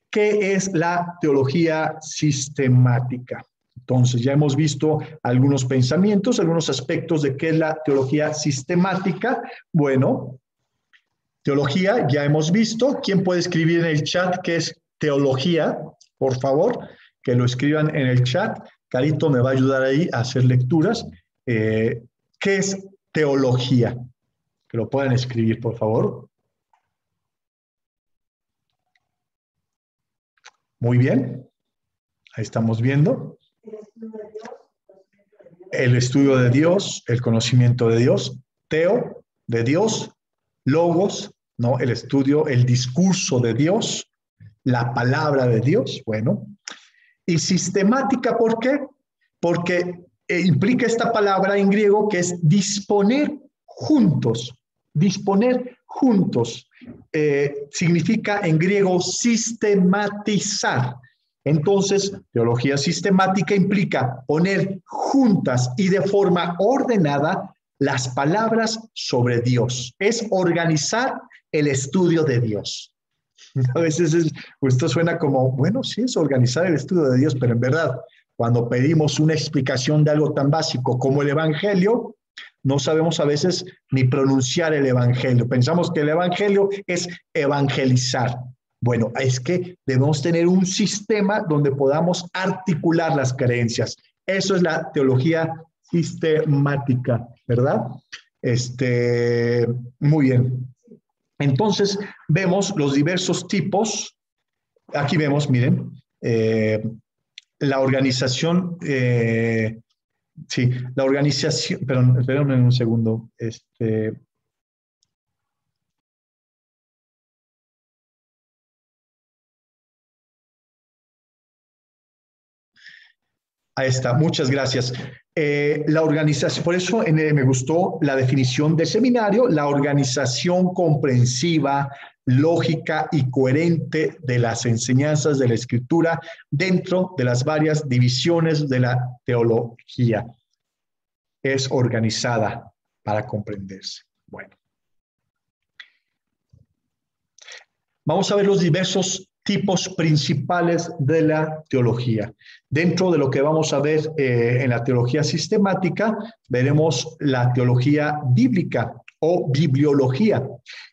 ¿Qué es la teología sistemática? Entonces, ya hemos visto algunos pensamientos, algunos aspectos de qué es la teología sistemática. Bueno, teología ya hemos visto. ¿Quién puede escribir en el chat qué es teología? Por favor, que lo escriban en el chat. Carito me va a ayudar ahí a hacer lecturas. ¿Qué es teología? Que lo puedan escribir, por favor. Muy bien. Ahí estamos viendo. El estudio de Dios, el conocimiento de Dios. Teo, de Dios. Logos, ¿no? El estudio, el discurso de Dios. La palabra de Dios. Bueno. Y sistemática, ¿por qué? Porque implica esta palabra en griego que es disponer juntos. Disponer juntos. Significa en griego sistematizar. Entonces, teología sistemática implica poner juntas y de forma ordenada las palabras sobre Dios. Es organizar el estudio de Dios. A veces esto suena como, bueno, sí, es organizar el estudio de Dios, pero en verdad, cuando pedimos una explicación de algo tan básico como el Evangelio, no sabemos a veces ni pronunciar el Evangelio. Pensamos que el Evangelio es evangelizar. Bueno, es que debemos tener un sistema donde podamos articular las creencias. Eso es la teología sistemática, ¿verdad? Muy bien. Entonces, vemos los diversos tipos. Aquí vemos, miren, la organización, sí, la organización, perdón, espérenme un segundo. Ahí está, muchas gracias. La organización, por eso me gustó la definición de seminario, la organización comprensiva, lógica y coherente de las enseñanzas de la Escritura dentro de las varias divisiones de la teología. Es organizada para comprenderse. Bueno. Vamos a ver los diversos tipos principales de la teología. Dentro de lo que vamos a ver en la teología sistemática, veremos la teología bíblica o bibliología.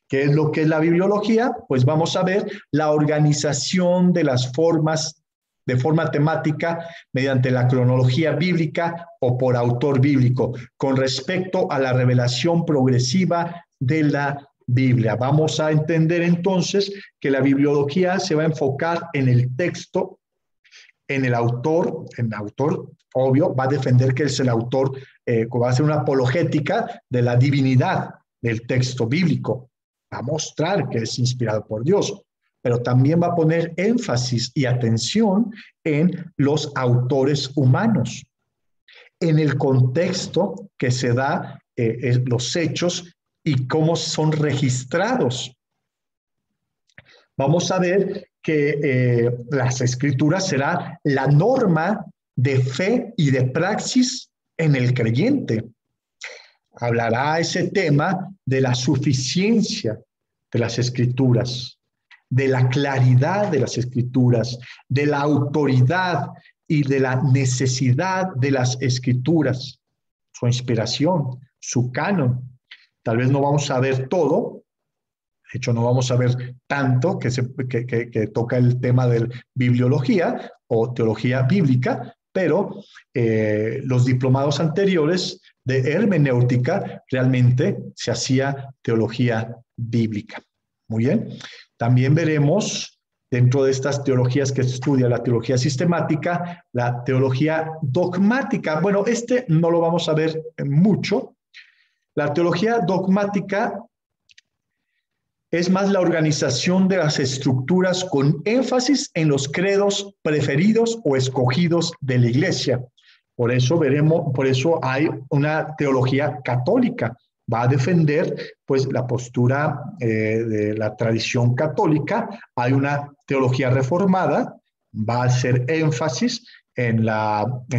¿Qué es lo que es la bibliología? Pues vamos a ver la organización de las formas de forma temática mediante la cronología bíblica o por autor bíblico, con respecto a la revelación progresiva de la Biblia. Vamos a entender entonces que la bibliología se va a enfocar en el texto, en el autor obvio, va a defender que es el autor, va a hacer una apologética de la divinidad del texto bíblico, va a mostrar que es inspirado por Dios, pero también va a poner énfasis y atención en los autores humanos, en el contexto que se da los hechos y cómo son registrados. Vamos a ver que las escrituras será la norma de fe y de praxis en el creyente. Hablará ese tema de la suficiencia de las escrituras, de la claridad de las escrituras, de la autoridad y de la necesidad de las escrituras, su inspiración, su canon. Tal vez no vamos a ver todo, de hecho no vamos a ver tanto que toca el tema de bibliología o teología bíblica, pero los diplomados anteriores de hermenéutica realmente se hacía teología bíblica. Muy bien. También veremos dentro de estas teologías que estudia la teología sistemática, la teología dogmática. Bueno, no lo vamos a ver mucho. La teología dogmática es más la organización de las estructuras con énfasis en los credos preferidos o escogidos de la Iglesia. Por eso hay una teología católica va a defender pues la postura de la tradición católica. Hay una teología reformada, va a hacer énfasis en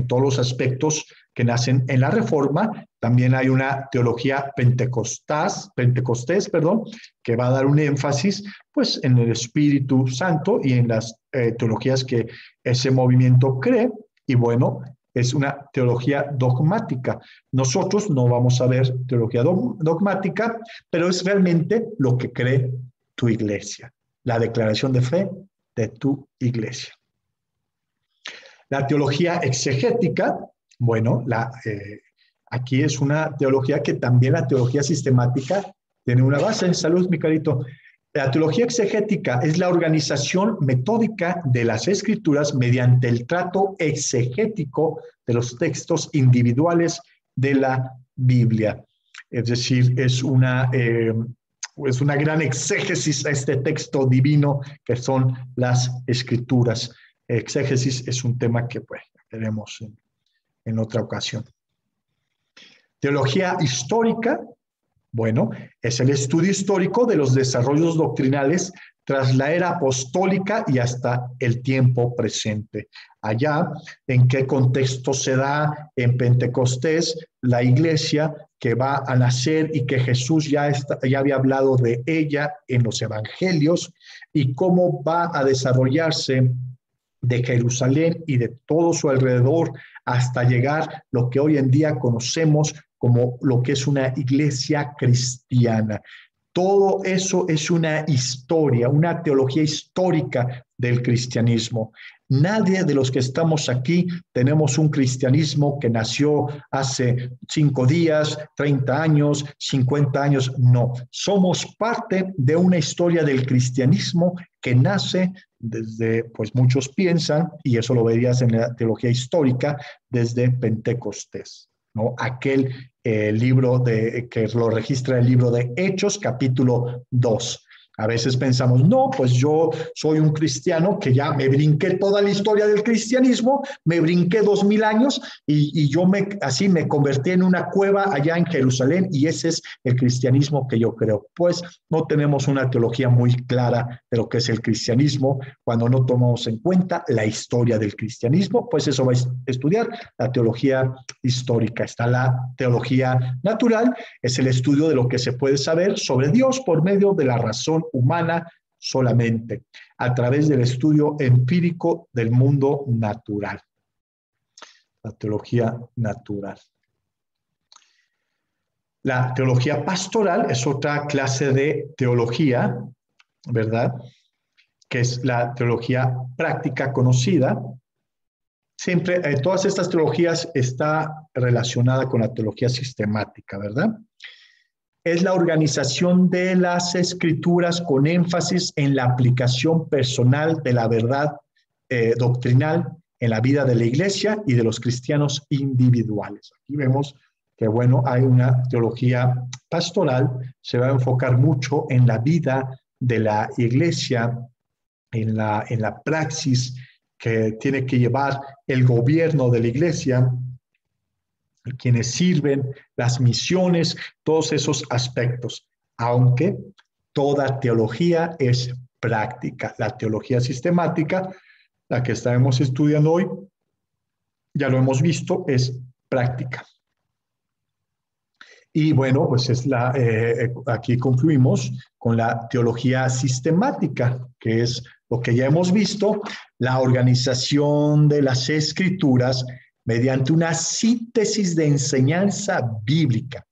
todos los aspectos que nacen en la Reforma. También hay una teología pentecostés, que va a dar un énfasis pues en el Espíritu Santo y en las teologías que ese movimiento cree. Y bueno, es una teología dogmática. Nosotros no vamos a ver teología dogmática, pero es realmente lo que cree tu iglesia, la declaración de fe de tu iglesia. La teología exegética, bueno, aquí es una teología que también la teología sistemática tiene una base. Salud, mi carito. La teología exegética es la organización metódica de las escrituras mediante el trato exegético de los textos individuales de la Biblia. Es decir, es una gran exégesis a este texto divino que son las escrituras. Exégesis es un tema que pues, veremos en otra ocasión. Teología histórica, bueno, es el estudio histórico de los desarrollos doctrinales tras la era apostólica y hasta el tiempo presente. Allá, en qué contexto se da en Pentecostés la iglesia que va a nacer y que Jesús ya había hablado de ella en los evangelios, y cómo va a desarrollarse de Jerusalén y de todo su alrededor hasta llegar lo que hoy en día conocemos como lo que es una iglesia cristiana. Todo eso es una historia, una teología histórica del cristianismo. Nadie de los que estamos aquí tenemos un cristianismo que nació hace 5 días, 30 años, 50 años. No, somos parte de una historia del cristianismo que nace desde, pues muchos piensan, y eso lo verías en la teología histórica, desde Pentecostés, ¿no? Aquel libro que lo registra el libro de Hechos, capítulo 2. A veces pensamos, no, pues yo soy un cristiano que ya me brinqué toda la historia del cristianismo, me brinqué 2000 años y yo así me convertí en una cueva allá en Jerusalén y ese es el cristianismo que yo creo. Pues no tenemos una teología muy clara de lo que es el cristianismo cuando no tomamos en cuenta la historia del cristianismo. Pues eso va a estudiar la teología histórica. Está la teología natural, es el estudio de lo que se puede saber sobre Dios por medio de la razón humana solamente, a través del estudio empírico del mundo natural. La teología natural. La teología pastoral es otra clase de teología, ¿verdad? Que es la teología práctica conocida. Siempre, todas estas teologías está relacionada con la teología sistemática, ¿verdad? Es la organización de las escrituras con énfasis en la aplicación personal de la verdad doctrinal en la vida de la iglesia y de los cristianos individuales. Aquí vemos que, bueno, hay una teología pastoral, se va a enfocar mucho en la vida de la iglesia, en la praxis que tiene que llevar el gobierno de la iglesia, quienes sirven, las misiones, todos esos aspectos, aunque toda teología es práctica. La teología sistemática, la que estaremos estudiando hoy, ya lo hemos visto, es práctica. Y bueno, pues aquí concluimos con la teología sistemática, que es lo que ya hemos visto, la organización de las escrituras mediante una síntesis de enseñanza bíblica,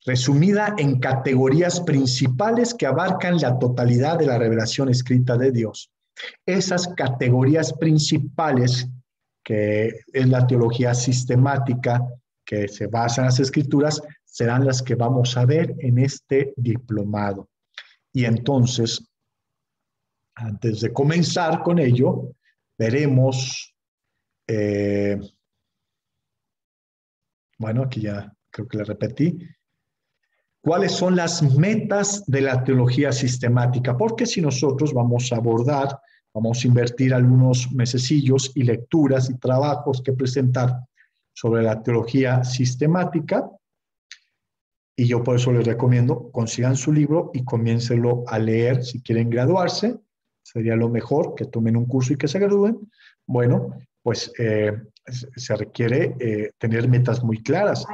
resumida en categorías principales que abarcan la totalidad de la revelación escrita de Dios. Esas categorías principales, que es la teología sistemática, que se basa en las escrituras, serán las que vamos a ver en este diplomado. Y entonces, antes de comenzar con ello, veremos, bueno, aquí ya creo que le repetí, cuáles son las metas de la teología sistemática, porque si nosotros vamos a abordar, vamos a invertir algunos mesecillos y lecturas y trabajos que presentar sobre la teología sistemática, Y yo por eso les recomiendo, consigan su libro y comiéncenlo a leer si quieren graduarse. Sería lo mejor, que tomen un curso y que se gradúen. Bueno, pues se requiere tener metas muy claras.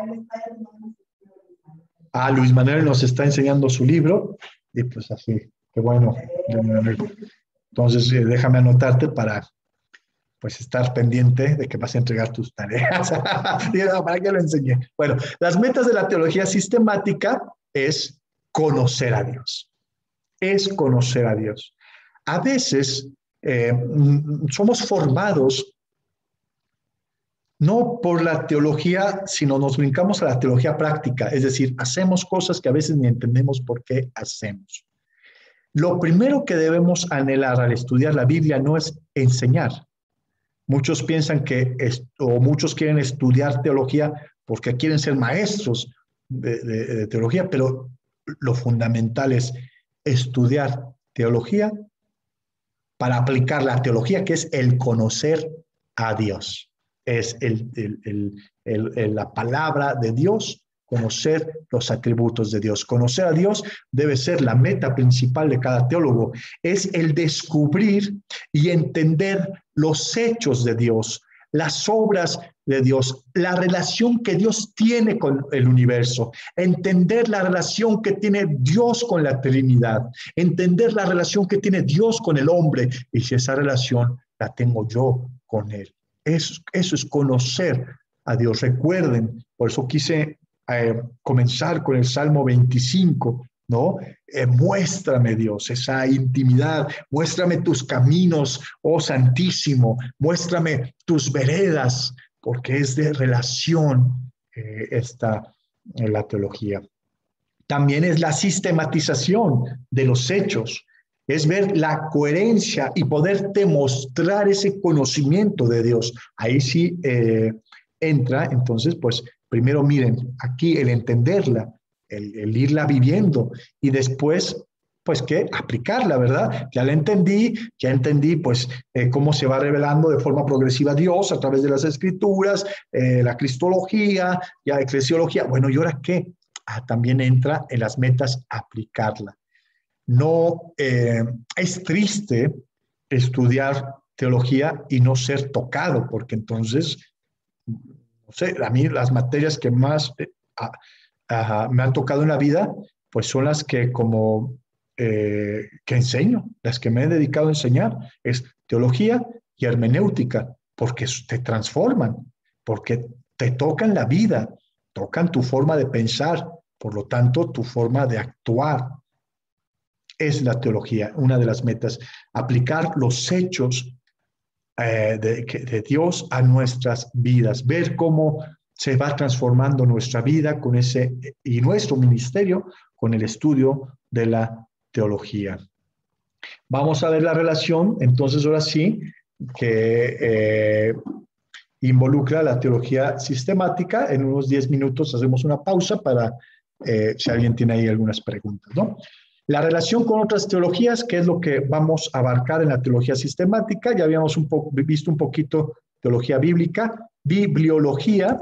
Luis Manuel nos está enseñando su libro y pues así, qué bueno. Entonces déjame anotarte para pues estar pendiente de que vas a entregar tus tareas. ¿Para qué lo enseñé? Bueno, las metas de la teología sistemática es conocer a Dios. Es conocer a Dios. A veces somos formados no por la teología, sino nos brincamos a la teología práctica, es decir, hacemos cosas que a veces ni entendemos por qué hacemos. Lo primero que debemos anhelar al estudiar la Biblia no es enseñar. Muchos piensan o muchos quieren estudiar teología porque quieren ser maestros de teología, pero lo fundamental es estudiar teología para aplicar la teología, que es el conocer a Dios. Es la palabra de Dios, conocer los atributos de Dios. Conocer a Dios debe ser la meta principal de cada teólogo. Es el descubrir y entender los hechos de Dios, las obras de Dios, la relación que Dios tiene con el universo, entender la relación que tiene Dios con la Trinidad, entender la relación que tiene Dios con el hombre y si esa relación la tengo yo con él. Eso es conocer a Dios. Recuerden, por eso quise comenzar con el Salmo 25, ¿no? Muéstrame, Dios, esa intimidad, muéstrame tus caminos, oh Santísimo, muéstrame tus veredas, porque es de relación la teología. También es la sistematización de los hechos, es ver la coherencia y poderte mostrar ese conocimiento de Dios. Ahí sí entra, entonces, pues, primero miren, aquí el entenderla, el irla viviendo y después, pues, ¿qué? Aplicarla, ¿verdad? Ya entendí, pues, cómo se va revelando de forma progresiva Dios a través de las Escrituras, la cristología, la eclesiología. Bueno, ¿y ahora qué? También entra en las metas aplicarla. No, es triste estudiar teología y no ser tocado, porque entonces, no sé, a mí las materias que más me han tocado en la vida, pues son las que que enseño, las que me he dedicado a enseñar, es teología y hermenéutica, porque te transforman, porque te tocan la vida, tocan tu forma de pensar, por lo tanto, tu forma de actuar. Es la teología, una de las metas, aplicar los hechos de Dios a nuestras vidas, ver cómo se va transformando nuestra vida con y nuestro ministerio con el estudio de la teología. Vamos a ver la relación, entonces ahora sí, que involucra la teología sistemática. En unos 10 minutos hacemos una pausa para si alguien tiene ahí algunas preguntas, ¿no? La relación con otras teologías, que es lo que vamos a abarcar en la teología sistemática. Ya habíamos visto un poquito teología bíblica, bibliología.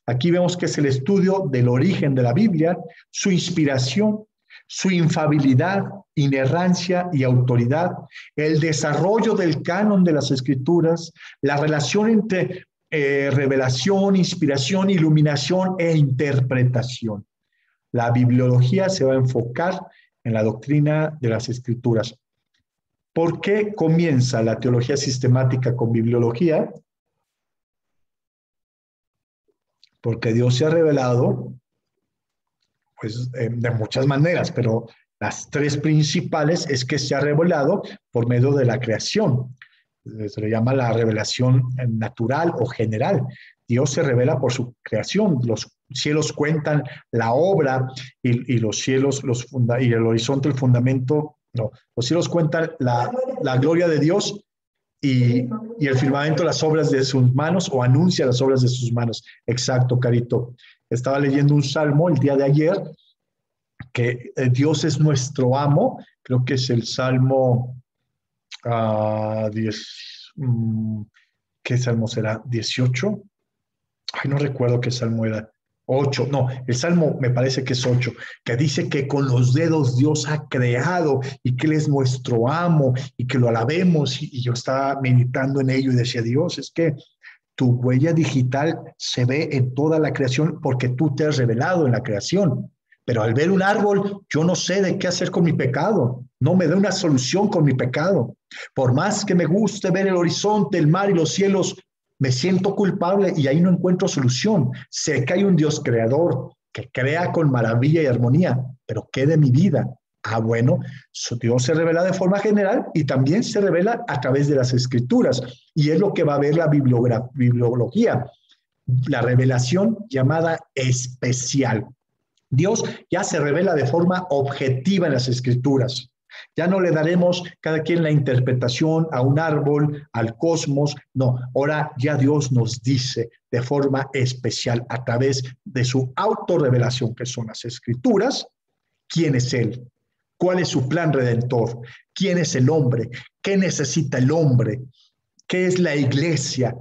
Aquí vemos que es el estudio del origen de la Biblia, su inspiración, su infalibilidad, inerrancia y autoridad, el desarrollo del canon de las Escrituras, la relación entre revelación, inspiración, iluminación e interpretación. La bibliología se va a enfocar en la doctrina de las Escrituras. ¿Por qué comienza la teología sistemática con bibliología? Porque Dios se ha revelado pues, de muchas maneras, pero las tres principales es que se ha revelado por medio de la creación. Se le llama la revelación natural o general. Dios se revela por su creación. Los cielos cuentan la obra y los cielos, y el horizonte, el fundamento. No, los cielos cuentan la gloria de Dios y el firmamento las obras de sus manos o anuncia las obras de sus manos. Exacto, Carito. Estaba leyendo un salmo el día de ayer que Dios es nuestro amo. Creo que es el salmo 10. ¿Qué salmo será? ¿18? Ay, no recuerdo qué salmo era. 8, no, el Salmo me parece que es 8, que dice que con los dedos Dios ha creado y que Él es nuestro amo y que lo alabemos. Y yo estaba meditando en ello y decía, Dios, es que tu huella digital se ve en toda la creación porque tú te has revelado en la creación. Pero al ver un árbol, yo no sé de qué hacer con mi pecado. No me da una solución con mi pecado. Por más que me guste ver el horizonte, el mar y los cielos, me siento culpable y ahí no encuentro solución. Sé que hay un Dios creador que crea con maravilla y armonía, pero ¿qué de mi vida? Ah, bueno, Dios se revela de forma general y también se revela a través de las escrituras. Y es lo que va a ver la bibliología, la revelación llamada especial. Dios ya se revela de forma objetiva en las escrituras. Ya no le daremos cada quien la interpretación a un árbol, al cosmos. No, ahora ya Dios nos dice de forma especial a través de su autorrevelación, que son las escrituras, quién es Él, cuál es su plan redentor, quién es el hombre, qué necesita el hombre, qué es la iglesia,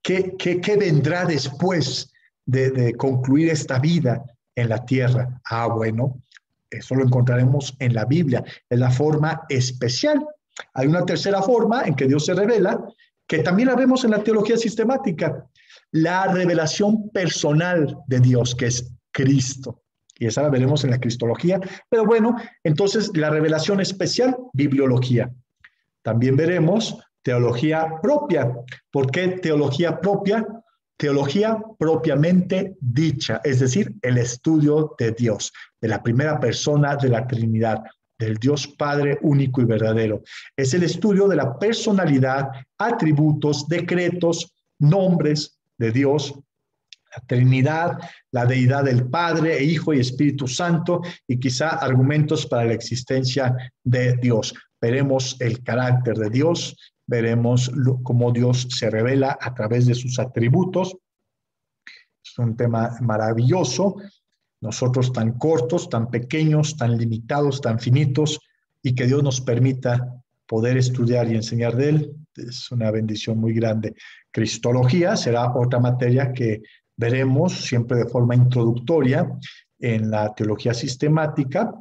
qué vendrá después de concluir esta vida en la tierra. Ah, bueno, eso lo encontraremos en la Biblia, es la forma especial. Hay una tercera forma en que Dios se revela, que también la vemos en la teología sistemática, la revelación personal de Dios, que es Cristo. Y esa la veremos en la cristología. Pero bueno, entonces la revelación especial, bibliología. También veremos teología propia. ¿Por qué teología propia? Teología propiamente dicha, es decir, el estudio de Dios, de la primera persona de la Trinidad, del Dios Padre único y verdadero. Es el estudio de la personalidad, atributos, decretos, nombres de Dios, la Trinidad, la deidad del Padre, Hijo y Espíritu Santo, y quizá argumentos para la existencia de Dios. Veremos el carácter de Dios, veremos cómo Dios se revela a través de sus atributos. Es un tema maravilloso. Nosotros tan cortos, tan pequeños, tan limitados, tan finitos, y que Dios nos permita poder estudiar y enseñar de Él, es una bendición muy grande. Cristología será otra materia que veremos siempre de forma introductoria en la teología sistemática.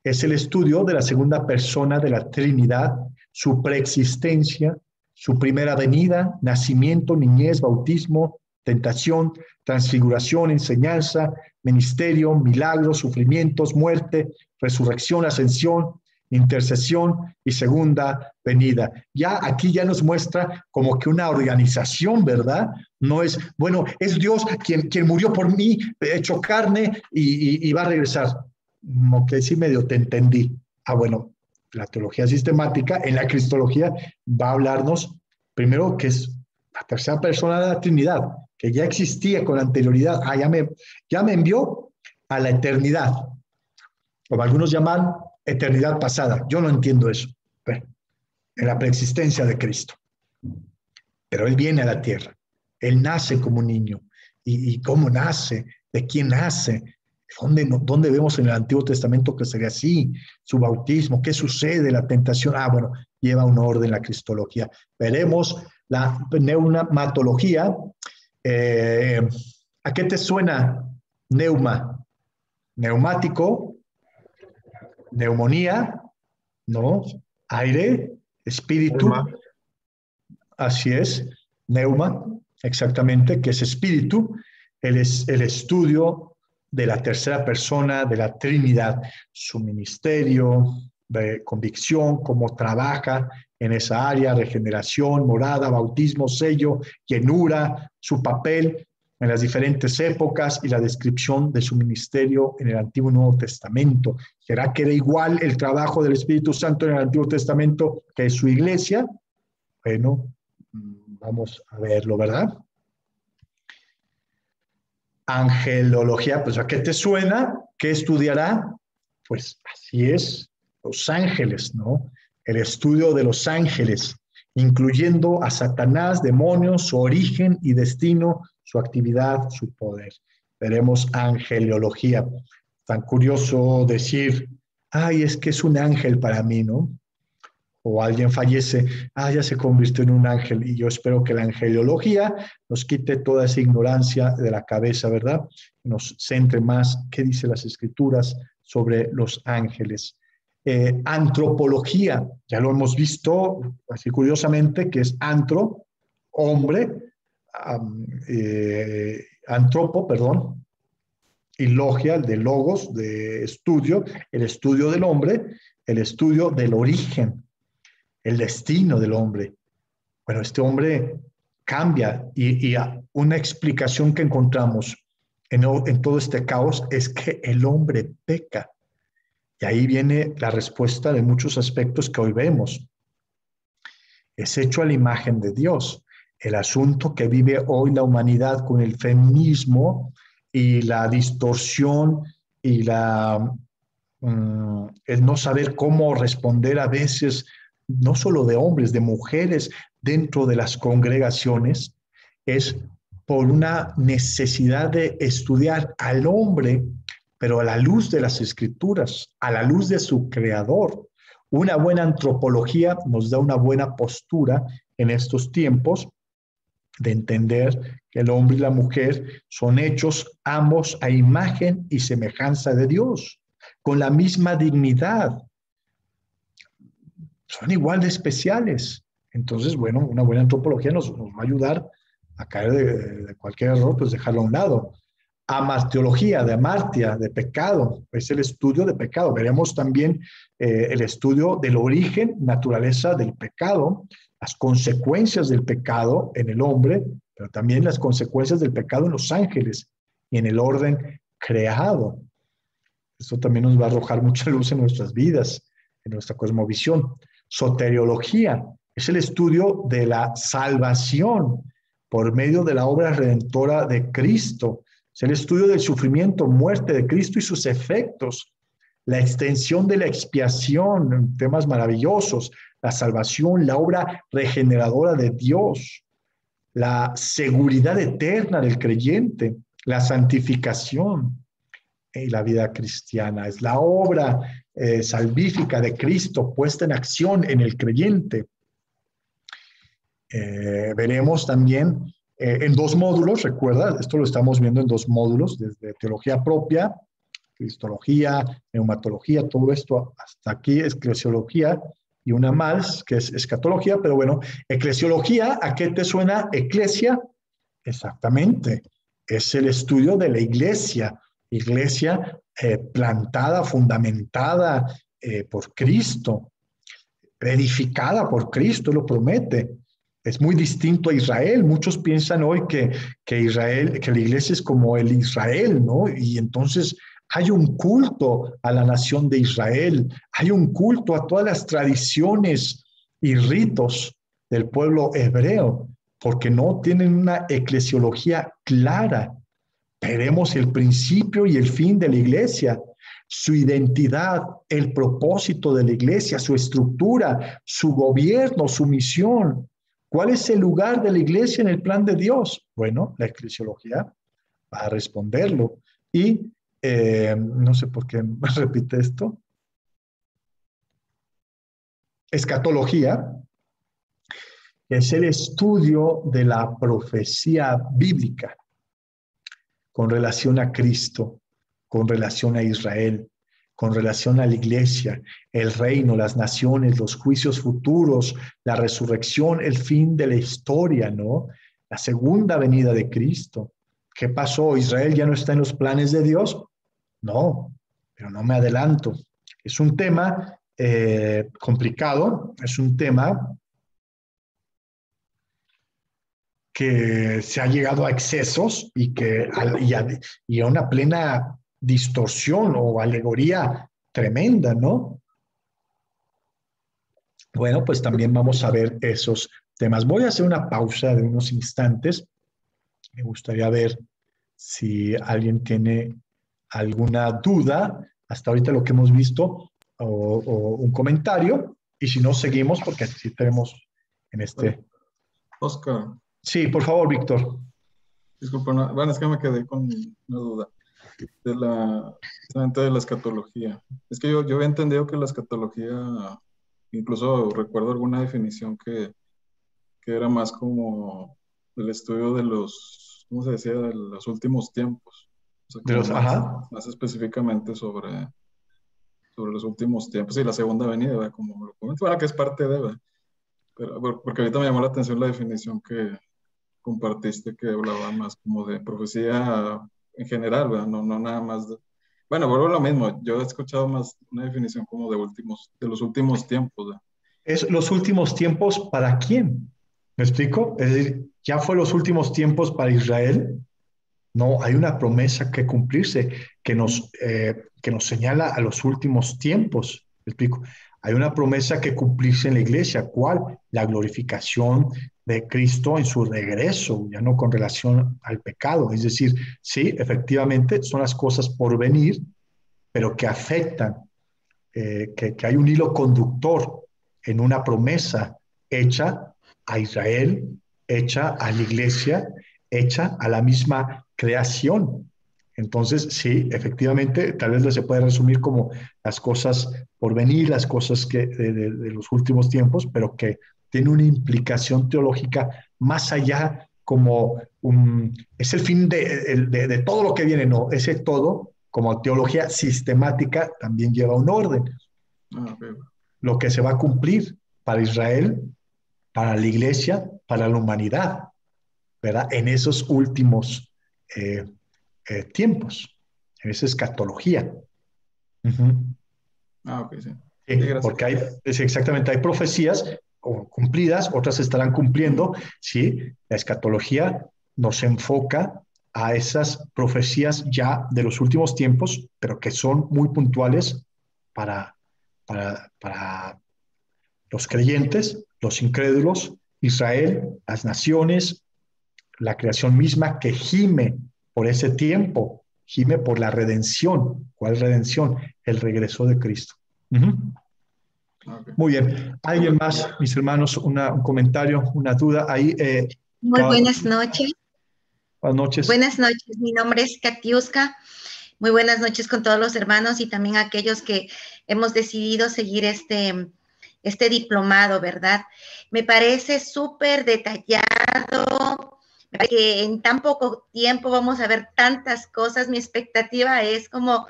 Es el estudio de la segunda persona de la Trinidad, su preexistencia, su primera venida, nacimiento, niñez, bautismo, tentación, transfiguración, enseñanza, ministerio, milagros, sufrimientos, muerte, resurrección, ascensión, intercesión y segunda venida. Ya aquí ya nos muestra como que una organización, ¿verdad? No es, bueno, es Dios quien murió por mí, hecho carne y va a regresar. Ok, sí medio te entendí. Ah, bueno, la teología sistemática, en la cristología, va a hablarnos primero que es la tercera persona de la Trinidad, que ya existía con anterioridad. Ah, ya me envió a la eternidad, como algunos llaman eternidad pasada. Yo no entiendo eso. Bueno, en la preexistencia de Cristo. Pero Él viene a la tierra. Él nace como un niño. ¿Y cómo nace? ¿De quién nace? ¿Dónde vemos en el Antiguo Testamento que sería así? Su bautismo, ¿qué sucede? La tentación. Ah, bueno, lleva un orden la cristología. Veremos la neumatología. ¿A qué te suena neuma? Neumático, neumonía, ¿no? Aire, espíritu. Neuma. Así es, neuma, exactamente, que es espíritu. El estudio de la tercera persona de la Trinidad, su ministerio, de convicción, cómo trabaja en esa área, regeneración, morada, bautismo, sello, llenura, su papel en las diferentes épocas y la descripción de su ministerio en el Antiguo y Nuevo Testamento. ¿Será que era igual el trabajo del Espíritu Santo en el Antiguo Testamento que en su iglesia? Bueno, vamos a verlo, ¿verdad? Angelología, pues ¿a qué te suena? ¿Qué estudiará? Pues así es, los ángeles, ¿no? El estudio de los ángeles, incluyendo a Satanás, demonios, su origen y destino, su actividad, su poder. Veremos angelología. Tan curioso decir, ay, es que es un ángel para mí, ¿no? o alguien fallece, ya se convirtió en un ángel. Y yo espero que la angeliología nos quite toda esa ignorancia de la cabeza, ¿verdad? Nos centre más qué dice las escrituras sobre los ángeles. Antropología, ya lo hemos visto, así curiosamente, que es antro, hombre, antropo, perdón, y logia, el de logos, de estudio, el estudio del hombre, el estudio del origen, el destino del hombre. Bueno, este hombre cambia y una explicación que encontramos en todo este caos es que el hombre peca. Y ahí viene la respuesta de muchos aspectos que hoy vemos. Es hecho a la imagen de Dios. El asunto que vive hoy la humanidad con el feminismo y la distorsión y el no saber cómo responder a veces, no solo de hombres, de mujeres dentro de las congregaciones, es por una necesidad de estudiar al hombre, pero a la luz de las escrituras, a la luz de su creador. Una buena antropología nos da una buena postura en estos tiempos de entender que el hombre y la mujer son hechos ambos a imagen y semejanza de Dios, con la misma dignidad. Son igual de especiales. Entonces, bueno, una buena antropología nos va a ayudar a caer de cualquier error, pues dejarlo a un lado. Amartiología, de amartia, de pecado, es el estudio de pecado. Veremos también el estudio del origen, naturaleza del pecado, las consecuencias del pecado en el hombre, pero también las consecuencias del pecado en los ángeles y en el orden creado. Esto también nos va a arrojar mucha luz en nuestras vidas, en nuestra cosmovisión. Soteriología es el estudio de la salvación por medio de la obra redentora de Cristo. Es el estudio del sufrimiento, muerte de Cristo y sus efectos, la extensión de la expiación, temas maravillosos, la salvación, la obra regeneradora de Dios, la seguridad eterna del creyente, la santificación y la vida cristiana. Es la obra salvífica de Cristo puesta en acción en el creyente. Veremos también en dos módulos, recuerda, esto lo estamos viendo en dos módulos, desde teología propia, cristología, neumatología, todo esto hasta aquí, eclesiología, y una más, que es escatología, pero bueno, eclesiología, ¿a qué te suena eclesia? Exactamente, es el estudio de la iglesia plantada, fundamentada por Cristo, edificada por Cristo, lo promete. Es muy distinto a Israel. Muchos piensan hoy que la iglesia es como el Israel, ¿no? Y entonces hay un culto a la nación de Israel, hay un culto a todas las tradiciones y ritos del pueblo hebreo, porque no tienen una eclesiología clara. Veremos el principio y el fin de la iglesia, su identidad, el propósito de la iglesia, su estructura, su gobierno, su misión. ¿Cuál es el lugar de la iglesia en el plan de Dios? Bueno, la eclesiología va a responderlo. Y no sé por qué repite esto. Escatología es el estudio de la profecía bíblica con relación a Cristo, con relación a Israel, con relación a la iglesia, el reino, las naciones, los juicios futuros, la resurrección, el fin de la historia, ¿no? La segunda venida de Cristo. ¿Qué pasó? ¿Israel ya no está en los planes de Dios? No, pero no me adelanto. Es un tema complicado, es un tema que se ha llegado a excesos y a una plena distorsión o alegoría tremenda, ¿no? Bueno, pues también vamos a ver esos temas. Voy a hacer una pausa de unos instantes. Me gustaría ver si alguien tiene alguna duda hasta ahorita lo que hemos visto o un comentario. Y si no, seguimos porque así tenemos en este... Oscar. Sí, por favor, Víctor. Disculpa, no, bueno, es que me quedé con una duda precisamente de la escatología. Es que yo había entendido que la escatología incluso recuerdo alguna definición que era más como el estudio de los, ¿cómo se decía? De los últimos tiempos. O sea, De como los, ajá. más específicamente sobre los últimos tiempos y la segunda venida, ¿verdad? Como lo comento, ahora que es parte de, ¿verdad? Pero, porque ahorita me llamó la atención la definición que compartiste, que hablaba más como de profecía en general, ¿verdad? No, no nada más de... Bueno, vuelvo a lo mismo, yo he escuchado más una definición como de los últimos tiempos, ¿verdad? Es los últimos tiempos para quién. ¿Me explico? Es decir, ya fue los últimos tiempos para Israel. No, hay una promesa que cumplirse que nos señala a los últimos tiempos. ¿Me explico? Hay una promesa que cumplirse en la iglesia. ¿Cuál? La glorificación de Cristo en su regreso, ya no con relación al pecado. Es decir, sí, efectivamente son las cosas por venir, pero que afectan, que hay un hilo conductor en una promesa hecha a Israel, hecha a la iglesia, hecha a la misma creación. Entonces, sí, efectivamente, tal vez se puede resumir como las cosas por venir, las cosas de los últimos tiempos, pero que tiene una implicación teológica más allá, como es el fin de todo lo que viene, no, ese todo, como teología sistemática, también lleva un orden. Okay. Lo que se va a cumplir para Israel, para la iglesia, para la humanidad, ¿verdad? En esos últimos tiempos, en esa escatología. Ok, sí. Sí, porque exactamente, hay profecías cumplidas, otras se estarán cumpliendo, ¿sí? La escatología nos enfoca a esas profecías ya de los últimos tiempos, pero que son muy puntuales para los creyentes, los incrédulos, Israel, las naciones, la creación misma que gime por ese tiempo, gime por la redención. ¿Cuál redención? El regreso de Cristo. Okay. Muy bien. ¿Alguien más, mis hermanos, un comentario, una duda? Ahí, muy buenas noches. Buenas noches. Buenas noches. Mi nombre es Katiuska. Muy buenas noches con todos los hermanos y también aquellos que hemos decidido seguir este diplomado, ¿verdad? Me parece súper detallado, que en tan poco tiempo vamos a ver tantas cosas. Mi expectativa es como,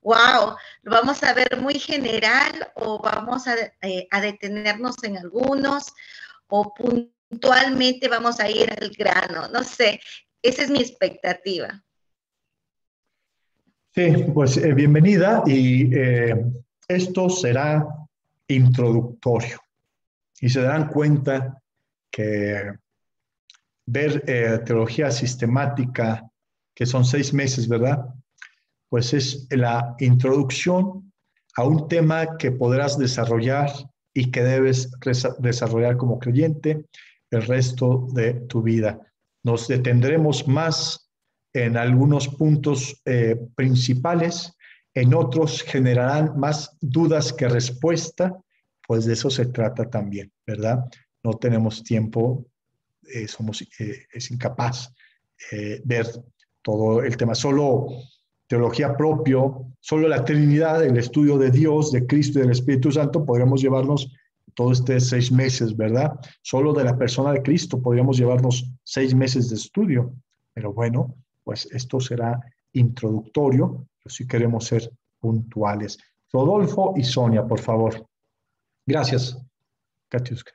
wow, lo vamos a ver muy general o vamos a detenernos en algunos o puntualmente vamos a ir al grano, no sé, esa es mi expectativa. Sí, pues bienvenida y esto será introductorio y se darán cuenta que ver teología sistemática, que son 6 meses, ¿verdad? Pues es la introducción a un tema que podrás desarrollar y que debes desarrollar como creyente el resto de tu vida. Nos detendremos más en algunos puntos principales, en otros generarán más dudas que respuesta, pues de eso se trata también, ¿verdad? No tenemos tiempo, es incapaz ver todo el tema. Solo teología propio, solo la Trinidad, el estudio de Dios, de Cristo y del Espíritu Santo, podríamos llevarnos todo 6 meses, ¿verdad? Solo de la persona de Cristo podríamos llevarnos 6 meses de estudio. Pero bueno, pues esto será introductorio, pero sí queremos ser puntuales. Rodolfo y Sonia, por favor. Gracias, Katiuska.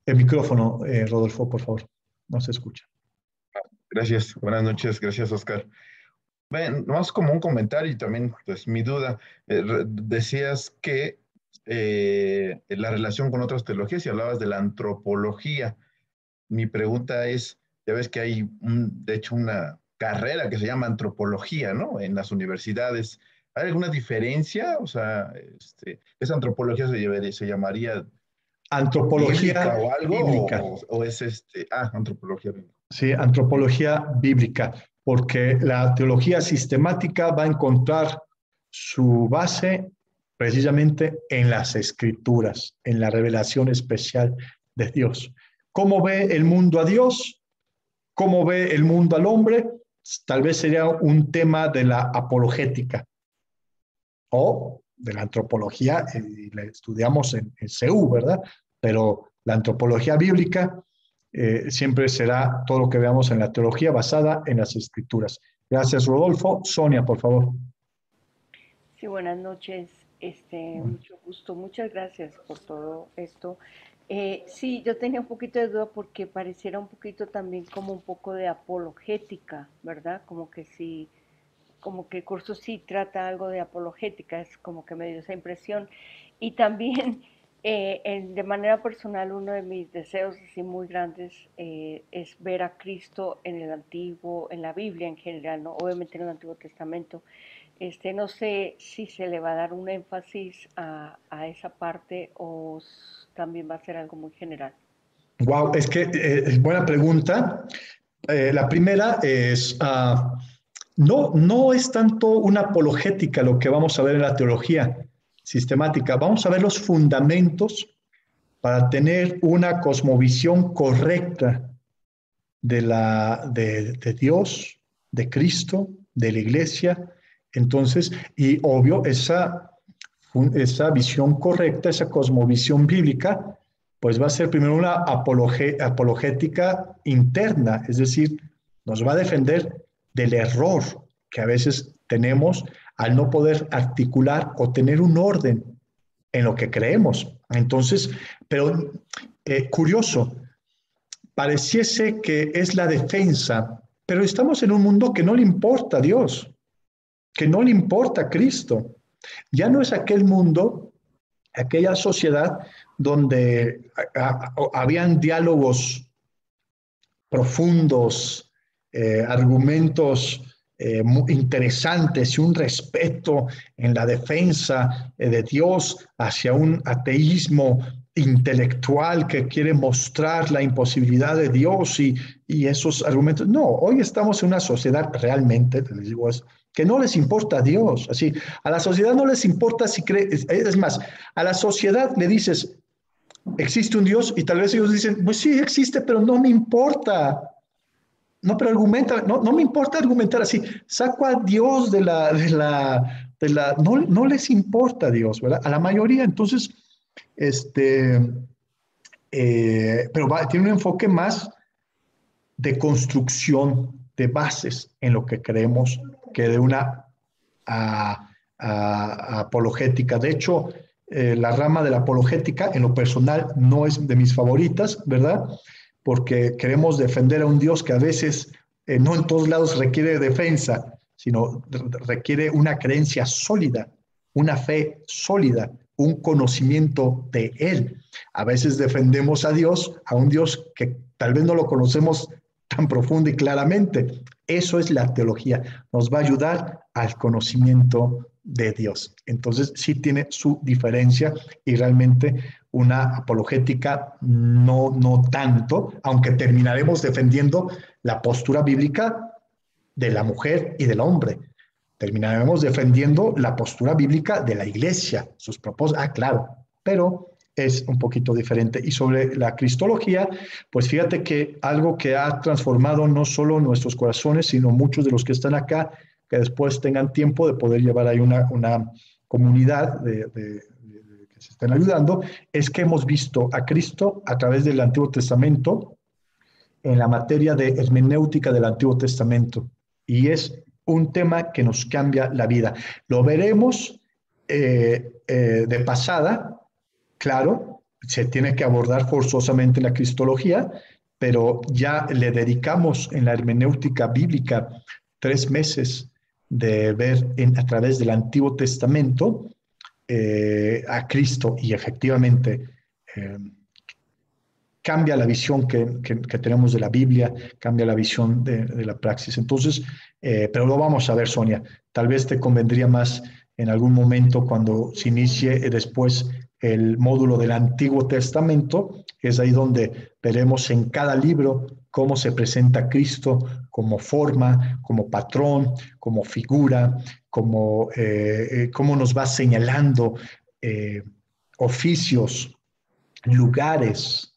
El micrófono, Rodolfo, por favor. No se escucha. Gracias. Buenas noches. Gracias, Oscar. Bueno, más como un comentario y también, pues, mi duda. Decías que la relación con otras teologías y hablabas de la antropología. Mi pregunta es, ya ves que hay, de hecho, una carrera que se llama antropología, ¿no? En las universidades. ¿Hay alguna diferencia? O sea, ¿esa antropología se llamaría antropología o algo? Bíblica. O es antropología bíblica. Sí, antropología bíblica, porque la teología sistemática va a encontrar su base precisamente en las escrituras, en la revelación especial de Dios. ¿Cómo ve el mundo a Dios? ¿Cómo ve el mundo al hombre? Tal vez sería un tema de la apologética o de la antropología y la estudiamos en CEU, ¿verdad? Pero la antropología bíblica siempre será todo lo que veamos en la teología basada en las escrituras. Gracias, Rodolfo. Sonia, por favor. Sí, buenas noches. Mucho gusto. Muchas gracias por todo esto. Sí, yo tenía un poquito de duda porque pareciera un poquito también como un poco de apologética, ¿verdad? Como que sí, como que el curso sí trata algo de apologética, es como que me dio esa impresión. Y también, de manera personal, uno de mis deseos así muy grandes es ver a Cristo en el Antiguo, en la Biblia en general, ¿no? Obviamente en el Antiguo Testamento. No sé si se le va a dar un énfasis a esa parte o también va a ser algo muy general. Wow, es que es buena pregunta. La primera es, no es tanto una apologética lo que vamos a ver en la teología sistemática. Vamos a ver los fundamentos para tener una cosmovisión correcta de Dios, de Cristo, de la iglesia. Entonces, y obvio, esa visión correcta, esa cosmovisión bíblica, pues va a ser primero una apologética interna, es decir, nos va a defender del error que a veces tenemos al no poder articular o tener un orden en lo que creemos. Entonces, pero curioso, pareciese que es la defensa, pero estamos en un mundo que no le importa a Dios, que no le importa a Cristo. Ya no es aquel mundo, aquella sociedad donde habían diálogos profundos, argumentos muy interesantes y un respeto en la defensa de Dios hacia un ateísmo intelectual que quiere mostrar la imposibilidad de Dios y esos argumentos. No, hoy estamos en una sociedad realmente, les digo, que no les importa a Dios. Así, a la sociedad no les importa si cree, es más, a la sociedad le dices, existe un Dios y tal vez ellos dicen, pues sí existe, pero no me importa. No, pero argumenta, no me importa argumentar así. Saco a Dios no les importa a Dios, ¿verdad? A la mayoría, entonces, pero tiene un enfoque más de construcción de bases en lo que creemos que de una apologética. De hecho, la rama de la apologética, en lo personal, no es de mis favoritas, ¿verdad? Porque queremos defender a un Dios que a veces no en todos lados requiere defensa, sino requiere una creencia sólida, una fe sólida, un conocimiento de Él. A veces defendemos a Dios, a un Dios que tal vez no lo conocemos tan profundo y claramente. Eso es la teología, nos va a ayudar al conocimiento de Dios. Entonces sí tiene su diferencia y realmente una apologética no tanto, aunque terminaremos defendiendo la postura bíblica de la mujer y del hombre. Terminaremos defendiendo la postura bíblica de la iglesia, sus propósitos. Claro, pero es un poquito diferente. Y sobre la cristología, pues fíjate que algo que ha transformado no solo nuestros corazones, sino muchos de los que están acá, que después tengan tiempo de poder llevar ahí una comunidad que se estén ayudando, es que hemos visto a Cristo a través del Antiguo Testamento en la materia de hermenéutica del Antiguo Testamento. Y es un tema que nos cambia la vida. Lo veremos de pasada, claro, se tiene que abordar forzosamente la cristología, pero ya le dedicamos en la hermenéutica bíblica 3 meses de ver a través del Antiguo Testamento a Cristo y efectivamente cambia la visión que tenemos de la Biblia, cambia la visión de la praxis. Entonces, pero lo vamos a ver, Sonia. Tal vez te convendría más en algún momento cuando se inicie después el módulo del Antiguo Testamento, es ahí donde veremos en cada libro cómo se presenta Cristo como forma, como patrón, como figura, cómo nos va señalando oficios, lugares,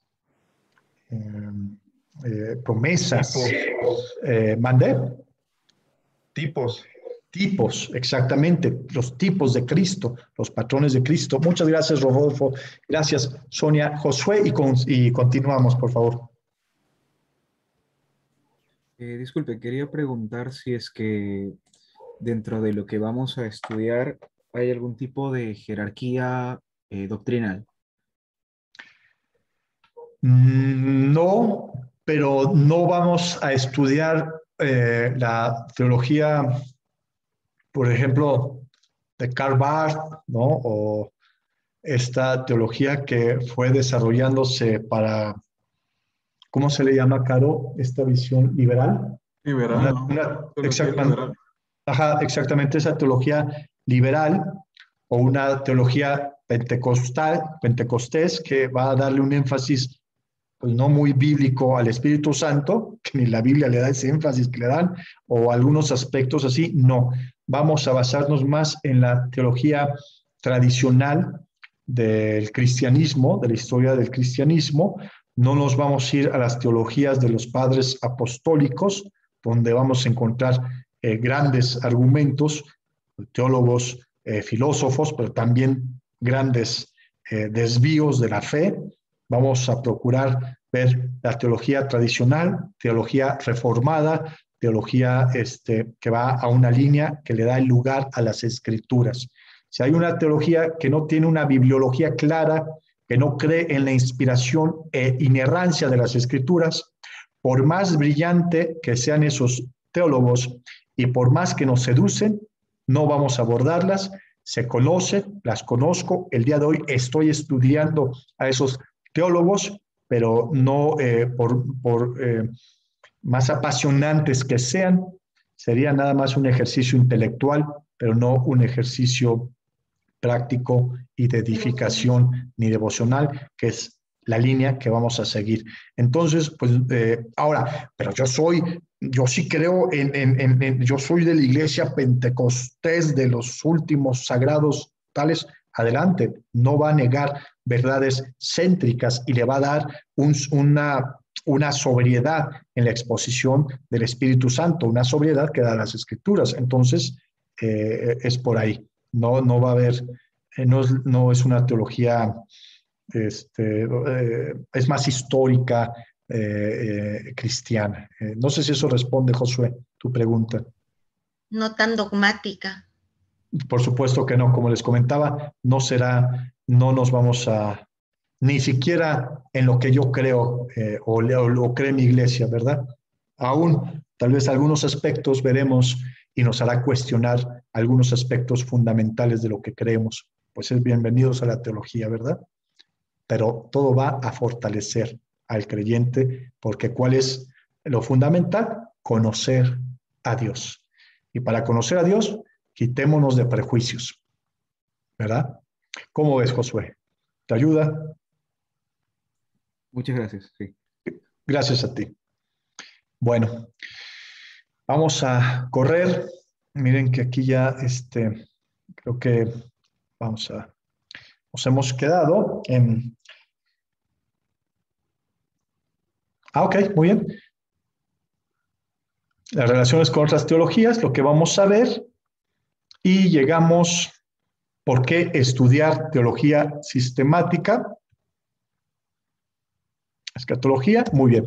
promesas. ¿Mandé? Tipos. Tipos, exactamente, los tipos de Cristo, los patrones de Cristo. Muchas gracias, Rodolfo. Gracias, Sonia. Josué, y continuamos, por favor. Disculpe, quería preguntar si es que dentro de lo que vamos a estudiar hay algún tipo de jerarquía doctrinal. No, pero no vamos a estudiar la teología, por ejemplo, de Karl Barth, ¿no? O esta teología que fue desarrollándose para, ¿cómo se le llama, Caro? Esta visión liberal. Liberal, Exactamente. Ajá, exactamente, esa teología liberal o una teología pentecostés, que va a darle un énfasis pues no muy bíblico al Espíritu Santo, que ni la Biblia le da ese énfasis que le dan, o algunos aspectos así. No, vamos a basarnos más en la teología tradicional del cristianismo, de la historia del cristianismo. No nos vamos a ir a las teologías de los padres apostólicos, donde vamos a encontrar grandes argumentos, teólogos, filósofos, pero también grandes desvíos de la fe. Vamos a procurar ver la teología tradicional, teología reformada, teología que va a una línea que le da el lugar a las escrituras. Si hay una teología que no tiene una bibliología clara, que no cree en la inspiración e inerrancia de las escrituras, por más brillante que sean esos teólogos y por más que nos seducen, no vamos a abordarlas. Se conocen, las conozco. El día de hoy estoy estudiando a esos teólogos, pero no por más apasionantes que sean, sería nada más un ejercicio intelectual, pero no un ejercicio práctico y de edificación ni devocional, que es la línea que vamos a seguir. Entonces, pues ahora, pero yo sí creo yo soy de la iglesia pentecostés de los últimos sagrados tales. Adelante, no va a negar verdades céntricas y le va a dar una sobriedad en la exposición del Espíritu Santo, una sobriedad que da las Escrituras. Entonces, es por ahí. No va a haber, no es una teología, es más histórica, cristiana. No sé si eso responde, Josué, tu pregunta. No tan dogmática. Por supuesto que no, como les comentaba, no nos vamos a, ni siquiera en lo que yo creo o lo cree mi iglesia, ¿verdad? Aún, tal vez algunos aspectos veremos y nos hará cuestionar algunos aspectos fundamentales de lo que creemos. Pues es bienvenidos a la teología, ¿verdad? Pero todo va a fortalecer al creyente, porque ¿cuál es lo fundamental? Conocer a Dios. Y para conocer a Dios, quitémonos de prejuicios, ¿verdad? ¿Cómo ves, Josué? ¿Te ayuda? Muchas gracias, sí. Gracias a ti. Bueno, vamos a correr. Miren que aquí ya, creo que nos hemos quedado en... ok, muy bien. Las relaciones con otras teologías, lo que vamos a ver, y llegamos, ¿por qué estudiar teología sistemática? Escatología, muy bien.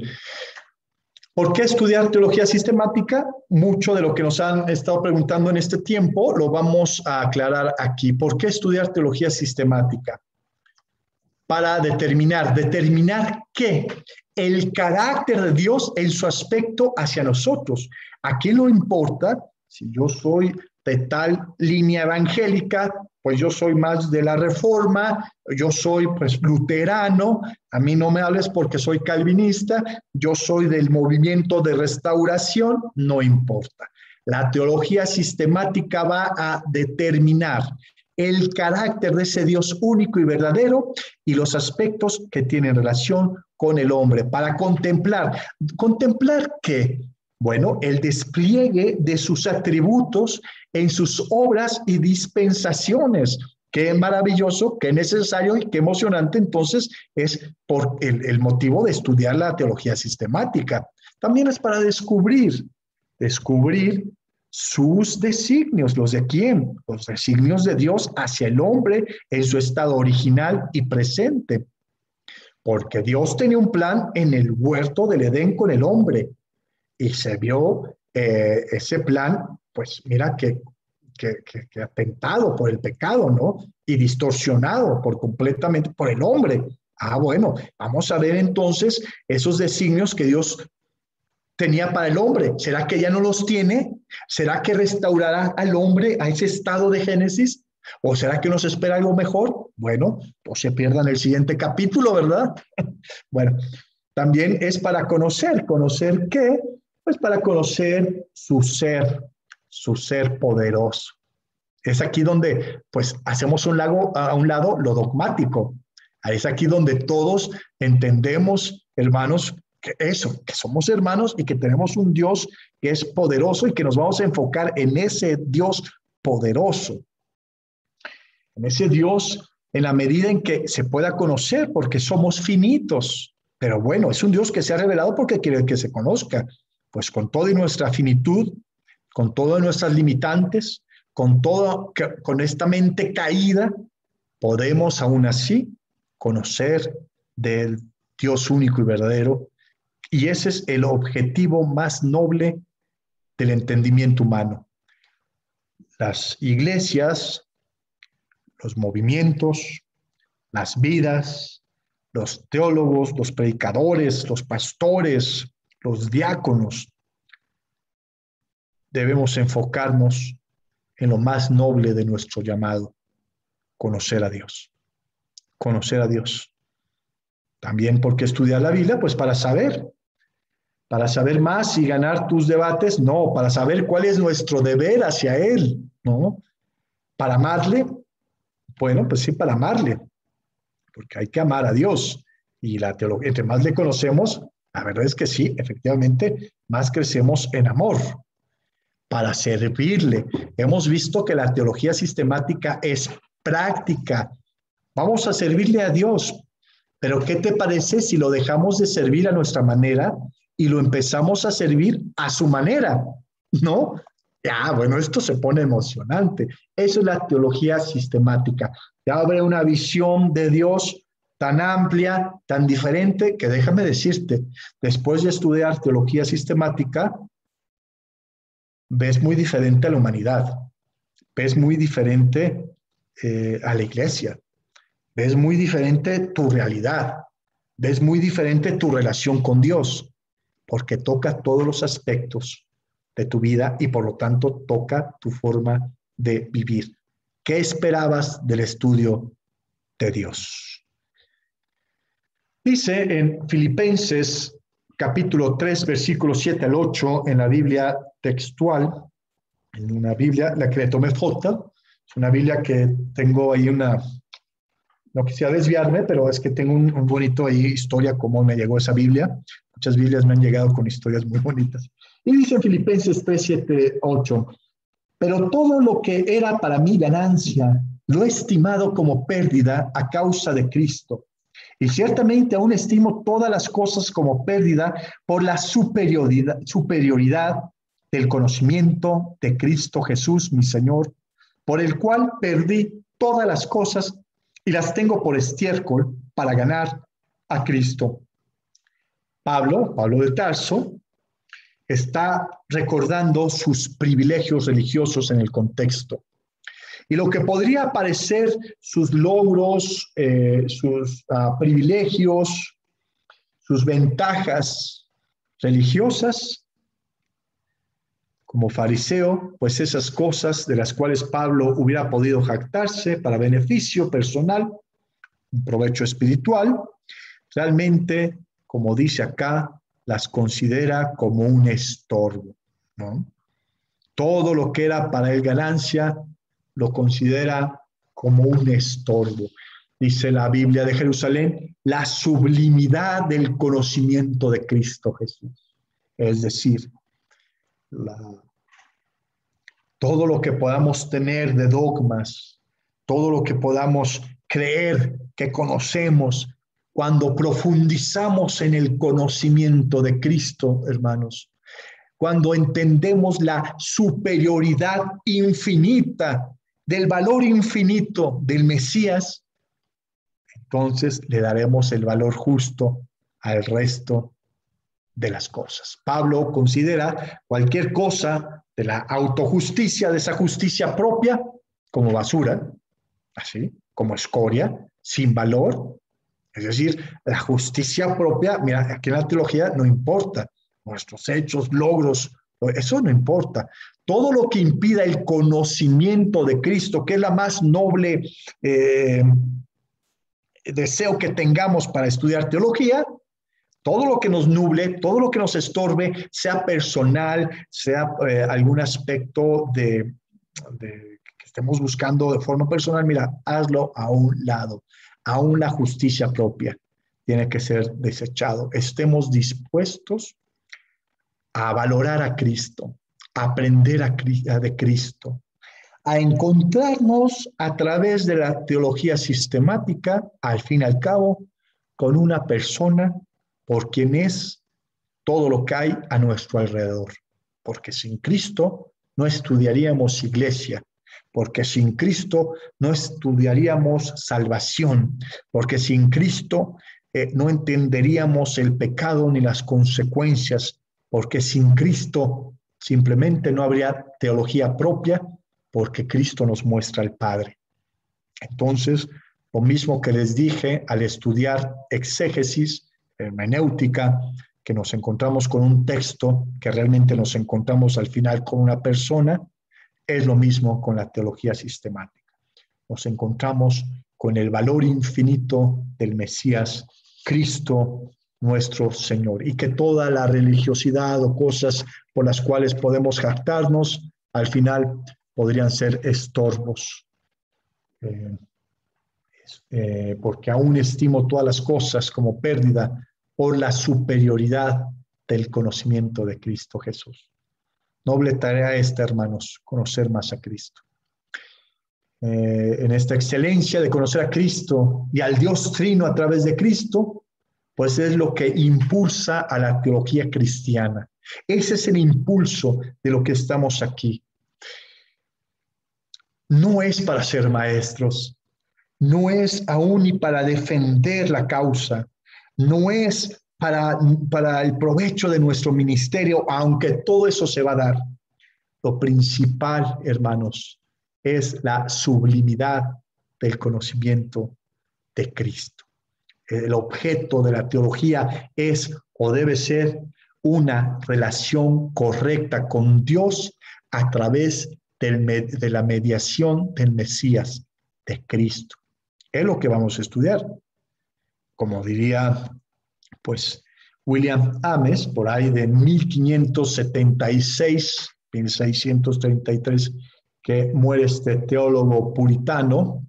¿Por qué estudiar teología sistemática? Mucho de lo que nos han estado preguntando en este tiempo lo vamos a aclarar aquí. ¿Por qué estudiar teología sistemática? Para determinar qué, el carácter de Dios en su aspecto hacia nosotros. ¿A qué no importa si yo soy de tal línea evangélica? Pues yo soy más de la Reforma, yo soy pues luterano, a mí no me hables porque soy calvinista, yo soy del movimiento de restauración, no importa. La teología sistemática va a determinar el carácter de ese Dios único y verdadero y los aspectos que tienen relación con el hombre, para contemplar. ¿Contemplar qué? Bueno, el despliegue de sus atributos en sus obras y dispensaciones. Qué maravilloso, qué necesario y qué emocionante. Entonces es por el motivo de estudiar la teología sistemática. También es para descubrir sus designios. ¿Los de quién? Los designios de Dios hacia el hombre en su estado original y presente. Porque Dios tenía un plan en el huerto del Edén con el hombre y se vio ese plan, pues mira que atentado por el pecado, ¿no? Y distorsionado completamente por el hombre. Bueno, vamos a ver entonces esos designios que Dios tenía para el hombre. ¿Será que ya no los tiene? ¿Será que restaurará al hombre a ese estado de Génesis? ¿O será que nos espera algo mejor? Bueno, pues se pierdan el siguiente capítulo, ¿verdad? Bueno, también es para conocer. ¿Conocer qué? Pues para conocer su ser poderoso. Es aquí donde, pues, hacemos a un lado lo dogmático. Es aquí donde todos entendemos, hermanos, que somos hermanos y que tenemos un Dios que es poderoso y que nos vamos a enfocar en ese Dios poderoso. En ese Dios en la medida en que se pueda conocer, porque somos finitos. Pero bueno, es un Dios que se ha revelado porque quiere que se conozca. Pues con toda nuestra finitud, con todas nuestras limitantes, con esta mente caída, podemos aún así conocer del Dios único y verdadero. Y ese es el objetivo más noble del entendimiento humano. Las iglesias, los movimientos, las vidas, los teólogos, los predicadores, los pastores, los diáconos, debemos enfocarnos en lo más noble de nuestro llamado, conocer a Dios. Conocer a Dios. También porque estudiar la Biblia, pues para saber más y ganar tus debates, no, para saber cuál es nuestro deber hacia Él, ¿no? Para amarle, bueno, pues sí, para amarle, porque hay que amar a Dios. Y la teología, entre más le conocemos, la verdad es que sí, efectivamente, más crecemos en amor. Para servirle. Hemos visto que la teología sistemática es práctica. Vamos a servirle a Dios. Pero ¿qué te parece si lo dejamos de servir a nuestra manera y lo empezamos a servir a su manera? ¿No? Bueno, esto se pone emocionante. Eso es la teología sistemática. Te abre una visión de Dios tan amplia, tan diferente, que déjame decirte, después de estudiar teología sistemática, ves muy diferente a la humanidad, ves muy diferente a la iglesia, ves muy diferente tu realidad, ves muy diferente tu relación con Dios, porque toca todos los aspectos de tu vida y por lo tanto toca tu forma de vivir. ¿Qué esperabas del estudio de Dios? Dice en Filipenses capítulo 3, versículos 7 al 8, en la Biblia textual, en una Biblia, la que le tomé foto, es una Biblia que tengo ahí no quisiera desviarme, pero es que tengo un bonito ahí historia cómo me llegó esa Biblia. Muchas Biblias me han llegado con historias muy bonitas. Y dice en Filipenses 3, 7, 8, pero todo lo que era para mí ganancia, lo he estimado como pérdida a causa de Cristo. Y ciertamente aún estimo todas las cosas como pérdida por la superioridad del conocimiento de Cristo Jesús, mi Señor, por el cual perdí todas las cosas y las tengo por estiércol para ganar a Cristo. Pablo de Tarso, está recordando sus privilegios religiosos en el contexto. Y lo que podría parecer sus logros, sus privilegios, sus ventajas religiosas, como fariseo, pues esas cosas de las cuales Pablo hubiera podido jactarse para beneficio personal, un provecho espiritual, realmente, como dice acá, las considera como un estorbo, ¿no? Todo lo que era para él ganancia, lo considera como un estorbo. Dice la Biblia de Jerusalén, la sublimidad del conocimiento de Cristo Jesús. Es decir, todo lo que podamos tener de dogmas, todo lo que podamos creer que conocemos, cuando profundizamos en el conocimiento de Cristo, hermanos, cuando entendemos la superioridad infinita, del valor infinito del Mesías, entonces le daremos el valor justo al resto de las cosas. Pablo considera cualquier cosa de la autojusticia, de esa justicia propia, como basura, así, como escoria, sin valor. Es decir, la justicia propia, mira, aquí en la teología no importa, nuestros hechos, logros, eso no importa. Todo lo que impida el conocimiento de Cristo, que es la más noble deseo que tengamos para estudiar teología, todo lo que nos nuble, todo lo que nos estorbe, sea personal, sea algún aspecto que estemos buscando de forma personal, mira, hazlo a un lado. Aún la justicia propia tiene que ser desechado. Estemos dispuestos a valorar a Cristo, a aprender de Cristo, a encontrarnos a través de la teología sistemática, al fin y al cabo, con una persona por quien es todo lo que hay a nuestro alrededor. Porque sin Cristo no estudiaríamos iglesia, porque sin Cristo no estudiaríamos salvación, porque sin Cristo no entenderíamos el pecado ni las consecuencias, porque sin Cristo simplemente no habría teología propia, porque Cristo nos muestra al Padre. Entonces, lo mismo que les dije al estudiar exégesis, hermenéutica, que nos encontramos con un texto, que realmente nos encontramos al final con una persona, es lo mismo con la teología sistemática. Nos encontramos con el valor infinito del Mesías, Cristo nuestro Señor, y que toda la religiosidad o cosas por las cuales podemos jactarnos, al final podrían ser estorbos. Porque aún estimo todas las cosas como pérdida por la superioridad del conocimiento de Cristo Jesús. Noble tarea esta, hermanos, conocer más a Cristo. En esta excelencia de conocer a Cristo y al Dios Trino a través de Cristo, pues es lo que impulsa a la teología cristiana. Ese es el impulso de lo que estamos aquí. No es para ser maestros, no es aún ni para defender la causa, no es para el provecho de nuestro ministerio, aunque todo eso se va a dar. Lo principal, hermanos, es la sublimidad del conocimiento de Cristo. El objeto de la teología es o debe ser una relación correcta con Dios a través de la mediación del Mesías, de Cristo. Es lo que vamos a estudiar. Como diría pues William Ames, por ahí de 1576, 1633, que muere este teólogo puritano,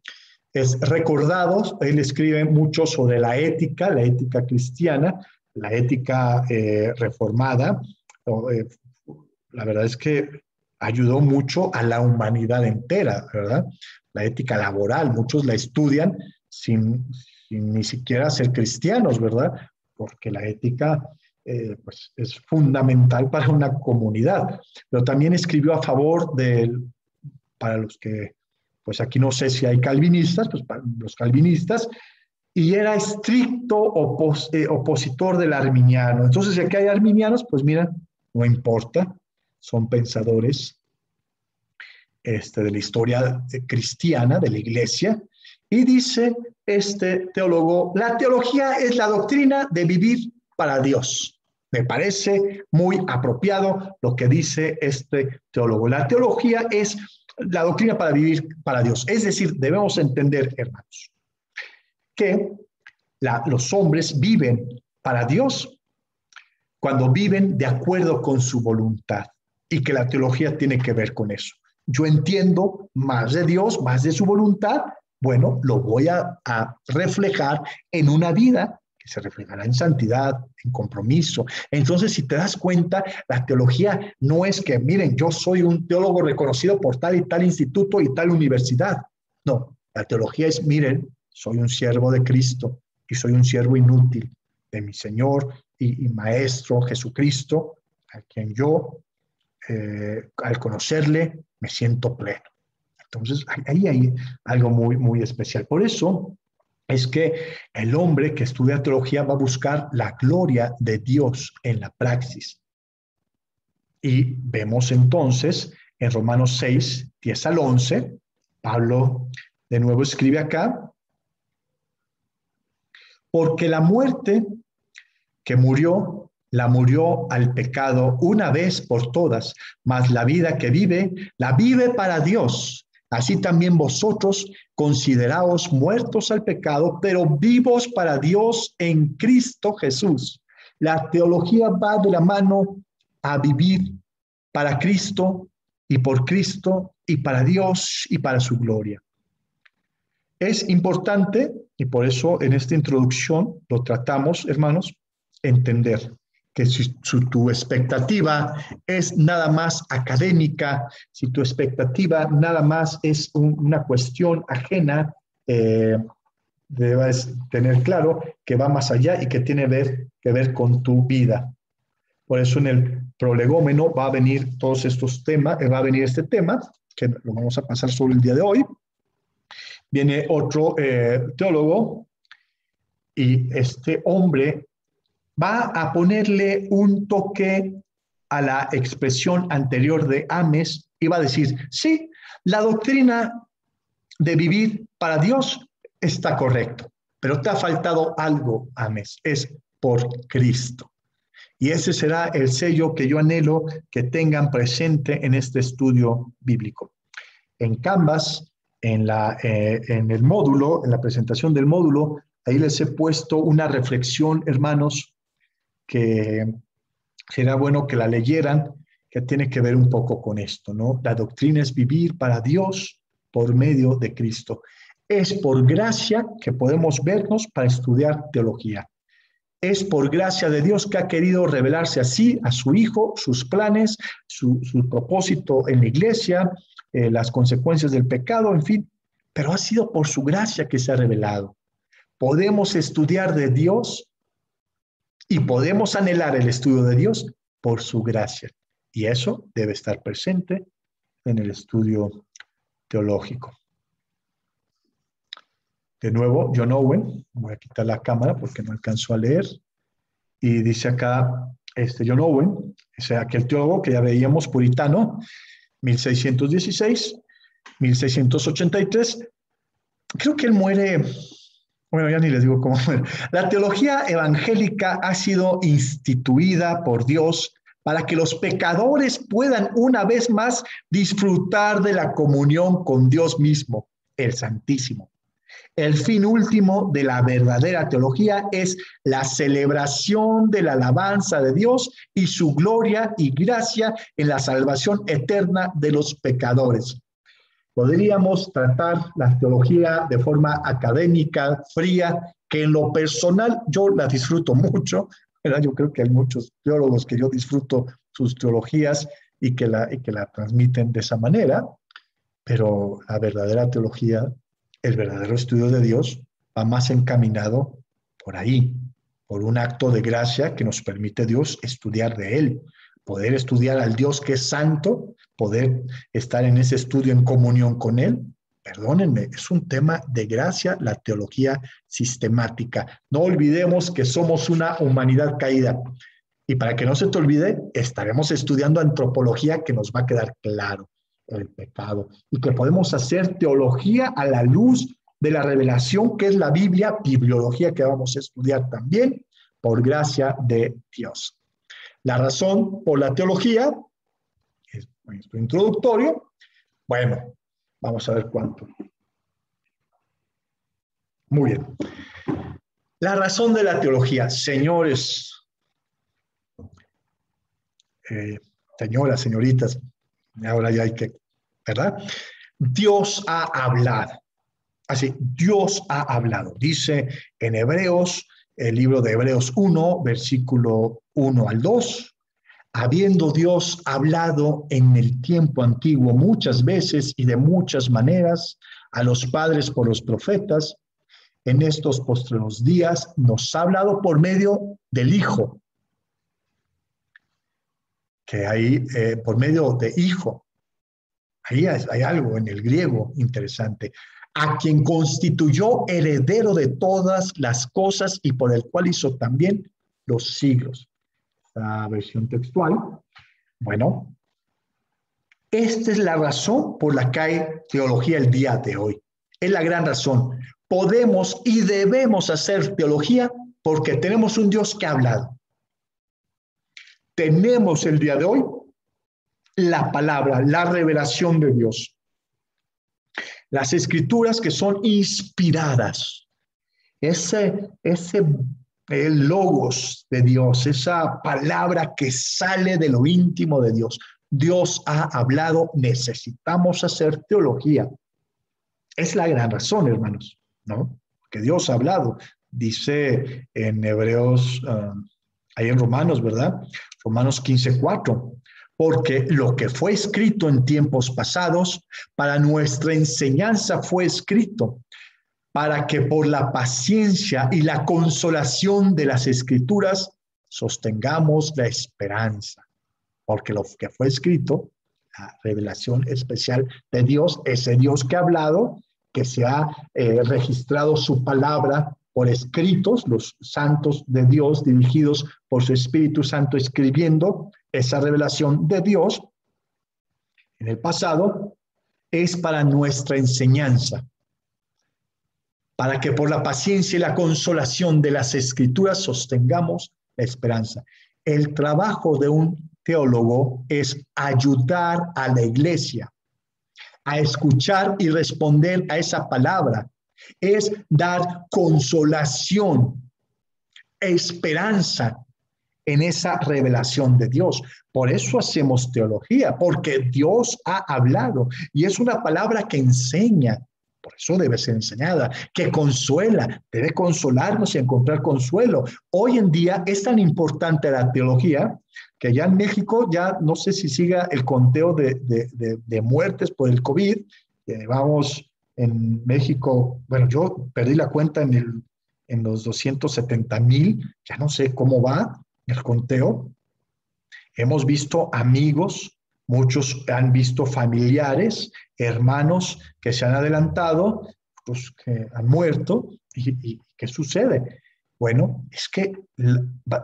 es recordado, él escribe mucho sobre la ética cristiana, la ética reformada. La verdad es que ayudó mucho a la humanidad entera, ¿verdad? La ética laboral, muchos la estudian sin ni siquiera ser cristianos, ¿verdad? Porque la ética pues es fundamental para una comunidad. Pero también escribió a favor para los que, pues aquí no sé si hay calvinistas, pues para los calvinistas, y era estricto opositor del arminiano. Entonces, si aquí hay arminianos, pues mira, no importa, son pensadores de la historia cristiana, de la iglesia, y dice este teólogo, la teología es la doctrina de vivir para Dios. Me parece muy apropiado lo que dice este teólogo. La teología es la doctrina para vivir para Dios. Es decir, debemos entender, hermanos, que los hombres viven para Dios cuando viven de acuerdo con su voluntad, y que la teología tiene que ver con eso. Yo entiendo más de Dios, más de su voluntad, bueno, lo voy a reflejar en una vida que se reflejará en santidad, en compromiso. Entonces, si te das cuenta, la teología no es que, miren, yo soy un teólogo reconocido por tal y tal instituto y tal universidad. No, la teología es, miren, soy un siervo de Cristo y soy un siervo inútil de mi Señor y Maestro Jesucristo, a quien yo, al conocerle, me siento pleno. Entonces, ahí hay algo muy, muy especial. Por eso es que el hombre que estudia teología va a buscar la gloria de Dios en la praxis. Y vemos entonces en Romanos 6, 10 al 11, Pablo de nuevo escribe acá, porque la muerte que murió, la murió al pecado una vez por todas, mas la vida que vive, la vive para Dios. Así también vosotros consideraos muertos al pecado, pero vivos para Dios en Cristo Jesús. La teología va de la mano a vivir para Cristo y por Cristo y para Dios y para su gloria. Es importante, y por eso en esta introducción lo tratamos, hermanos, entender que si tu expectativa es nada más académica, si tu expectativa nada más es una cuestión ajena, debes tener claro que va más allá y que tiene que ver con tu vida. Por eso en el prolegómeno va a venir todos estos temas, va a venir este tema, que lo vamos a pasar sobre el día de hoy. Viene otro teólogo y este hombre va a ponerle un toque a la expresión anterior de Ames y va a decir, sí, la doctrina de vivir para Dios está correcto, pero te ha faltado algo, Ames, es por Cristo. Y ese será el sello que yo anhelo que tengan presente en este estudio bíblico. En Canvas, en el módulo, en la presentación del módulo, ahí les he puesto una reflexión, hermanos, que será bueno que la leyeran, que tiene que ver un poco con esto, ¿no? La doctrina es vivir para Dios por medio de Cristo. Es por gracia que podemos vernos para estudiar teología. Es por gracia de Dios que ha querido revelarse así a su Hijo, sus planes, su propósito en la iglesia, las consecuencias del pecado, en fin, pero ha sido por su gracia que se ha revelado. Podemos estudiar de Dios y podemos anhelar el estudio de Dios por su gracia. Y eso debe estar presente en el estudio teológico. De nuevo, John Owen, voy a quitar la cámara porque no alcanzo a leer. Y dice acá, John Owen, es aquel teólogo que ya veíamos, puritano, 1616, 1683. Creo que él muere, bueno, ya ni les digo cómo muere. La teología evangélica ha sido instituida por Dios para que los pecadores puedan una vez más disfrutar de la comunión con Dios mismo, el Santísimo. El fin último de la verdadera teología es la celebración de la alabanza de Dios y su gloria y gracia en la salvación eterna de los pecadores. Podríamos tratar la teología de forma académica, fría, que en lo personal yo la disfruto mucho, ¿verdad? Yo creo que hay muchos teólogos que yo disfruto sus teologías y que la transmiten de esa manera, pero la verdadera teología, el verdadero estudio de Dios va más encaminado por ahí, por un acto de gracia que nos permite Dios estudiar de Él, poder estudiar al Dios que es santo, poder estar en ese estudio en comunión con Él. Perdónenme, es un tema de gracia la teología sistemática. No olvidemos que somos una humanidad caída. Y para que no se te olvide, estaremos estudiando antropología que nos va a quedar claro el pecado y que podemos hacer teología a la luz de la revelación que es la Biblia, bibliología que vamos a estudiar también por gracia de Dios. La razón por la teología es nuestro introductorio. Bueno, vamos a ver cuánto. Muy bien. La razón de la teología, señores, señoras, señoritas, ahora ya hay que, ¿verdad? Dios ha hablado. Así, Dios ha hablado. Dice en Hebreos, el libro de Hebreos 1, versículo 1 al 2, habiendo Dios hablado en el tiempo antiguo muchas veces y de muchas maneras a los padres por los profetas, en estos postreros días nos ha hablado por medio del Hijo, que hay por medio de hijo. Ahí hay algo en el griego interesante. A quien constituyó heredero de todas las cosas y por el cual hizo también los siglos. La versión textual. Bueno, esta es la razón por la que hay teología el día de hoy. Es la gran razón. Podemos y debemos hacer teología porque tenemos un Dios que ha hablado. Tenemos el día de hoy la palabra, la revelación de Dios. Las escrituras que son inspiradas. El logos de Dios, esa palabra que sale de lo íntimo de Dios. Dios ha hablado, necesitamos hacer teología. Es la gran razón, hermanos, ¿no? Que Dios ha hablado. Dice en Hebreos, ahí en Romanos, ¿verdad? Romanos 15:4. Porque lo que fue escrito en tiempos pasados, para nuestra enseñanza fue escrito, para que por la paciencia y la consolación de las Escrituras sostengamos la esperanza. Porque lo que fue escrito, la revelación especial de Dios, ese Dios que ha hablado, que se ha registrado su palabra por escritos, los santos de Dios dirigidos por su Espíritu Santo escribiendo esa revelación de Dios en el pasado, es para nuestra enseñanza, para que por la paciencia y la consolación de las Escrituras sostengamos la esperanza. El trabajo de un teólogo es ayudar a la iglesia a escuchar y responder a esa palabra, es dar consolación, esperanza en esa revelación de Dios. Por eso hacemos teología, porque Dios ha hablado y es una palabra que enseña. Por eso debe ser enseñada, que consuela, debe consolarnos y encontrar consuelo. Hoy en día es tan importante la teología que ya en México, ya no sé si siga el conteo de muertes por el COVID. Vamos en México, bueno, yo perdí la cuenta en los 270,000, ya no sé cómo va el conteo. Hemos visto amigos, muchos han visto familiares, hermanos que se han adelantado, pues que han muerto. ¿Y qué sucede? Bueno, es que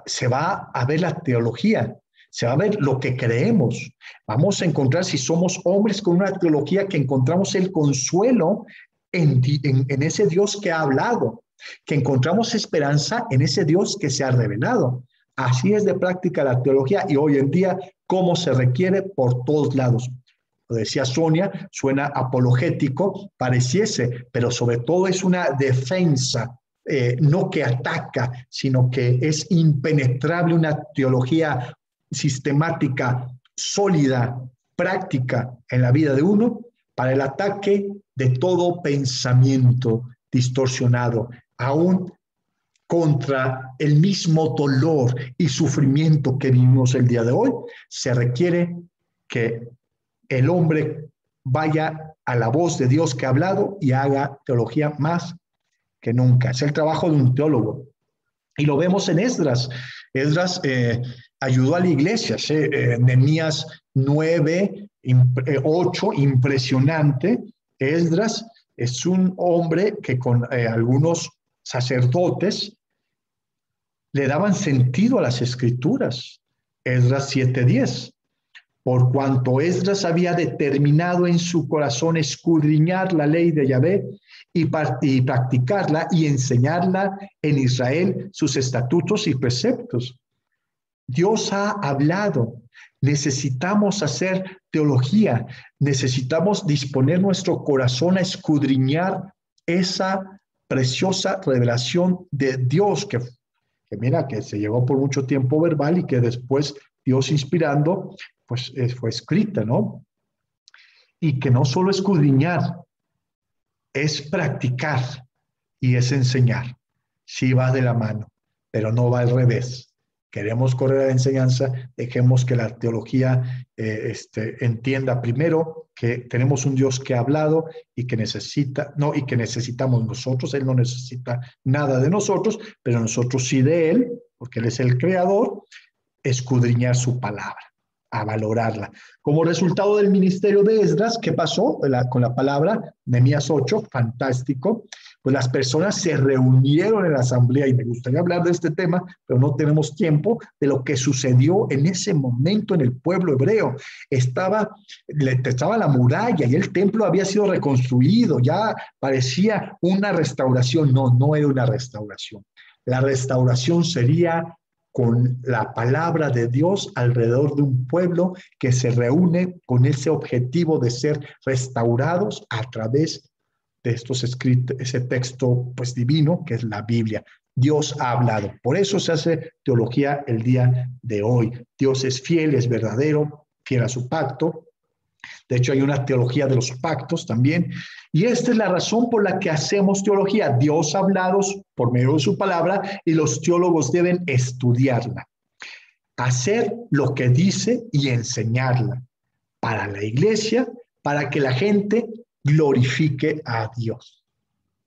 se va a ver la teología, se va a ver lo que creemos. Vamos a encontrar, si somos hombres con una teología, que encontramos el consuelo en ese Dios que ha hablado, que encontramos esperanza en ese Dios que se ha revelado. Así es de práctica la teología y hoy en día, cómo se requiere por todos lados. Lo decía Sonia, suena apologético, pareciese, pero sobre todo es una defensa, no que ataca, sino que es impenetrable, una teología sistemática, sólida, práctica en la vida de uno, para el ataque de todo pensamiento distorsionado, aún contra el mismo dolor y sufrimiento que vivimos el día de hoy. Se requiere que el hombre vaya a la voz de Dios que ha hablado y haga teología más que nunca. Es el trabajo de un teólogo. Y lo vemos en Esdras. Esdras ayudó a la iglesia. Nehemías 9:8, impresionante. Esdras es un hombre que con algunos sacerdotes le daban sentido a las escrituras. Esdras 7:10. Por cuanto Esdras había determinado en su corazón escudriñar la ley de Yahvé y practicarla y enseñarla en Israel, sus estatutos y preceptos. Dios ha hablado. Necesitamos hacer teología. Necesitamos disponer nuestro corazón a escudriñar esa preciosa revelación de Dios que mira, que se llevó por mucho tiempo verbal y que después Dios inspirando, pues fue escrita, ¿no? Y que no solo escudriñar, es practicar y es enseñar. Sí va de la mano, pero no va al revés. Queremos correr a la enseñanza, dejemos que la teología entienda primero que tenemos un Dios que ha hablado y que necesitamos nosotros. Él no necesita nada de nosotros, pero nosotros sí de Él, porque Él es el creador, escudriñar su palabra. a valorarla. Como resultado del ministerio de Esdras, ¿qué pasó con la palabra? Nehemías 8, fantástico. Pues las personas se reunieron en la asamblea, y me gustaría hablar de este tema, pero no tenemos tiempo, de lo que sucedió en ese momento en el pueblo hebreo. Estaba la muralla y el templo había sido reconstruido, ya parecía una restauración. No era una restauración. La restauración sería con la palabra de Dios alrededor de un pueblo que se reúne con ese objetivo de ser restaurados a través de estos escritos, ese texto pues divino que es la Biblia. Dios ha hablado. Por eso se hace teología el día de hoy. Dios es fiel, es verdadero, fiel a su pacto. De hecho, hay una teología de los pactos también. Y esta es la razón por la que hacemos teología. Dios ha hablado por medio de su palabra y los teólogos deben estudiarla, hacer lo que dice y enseñarla para la iglesia, para que la gente glorifique a Dios.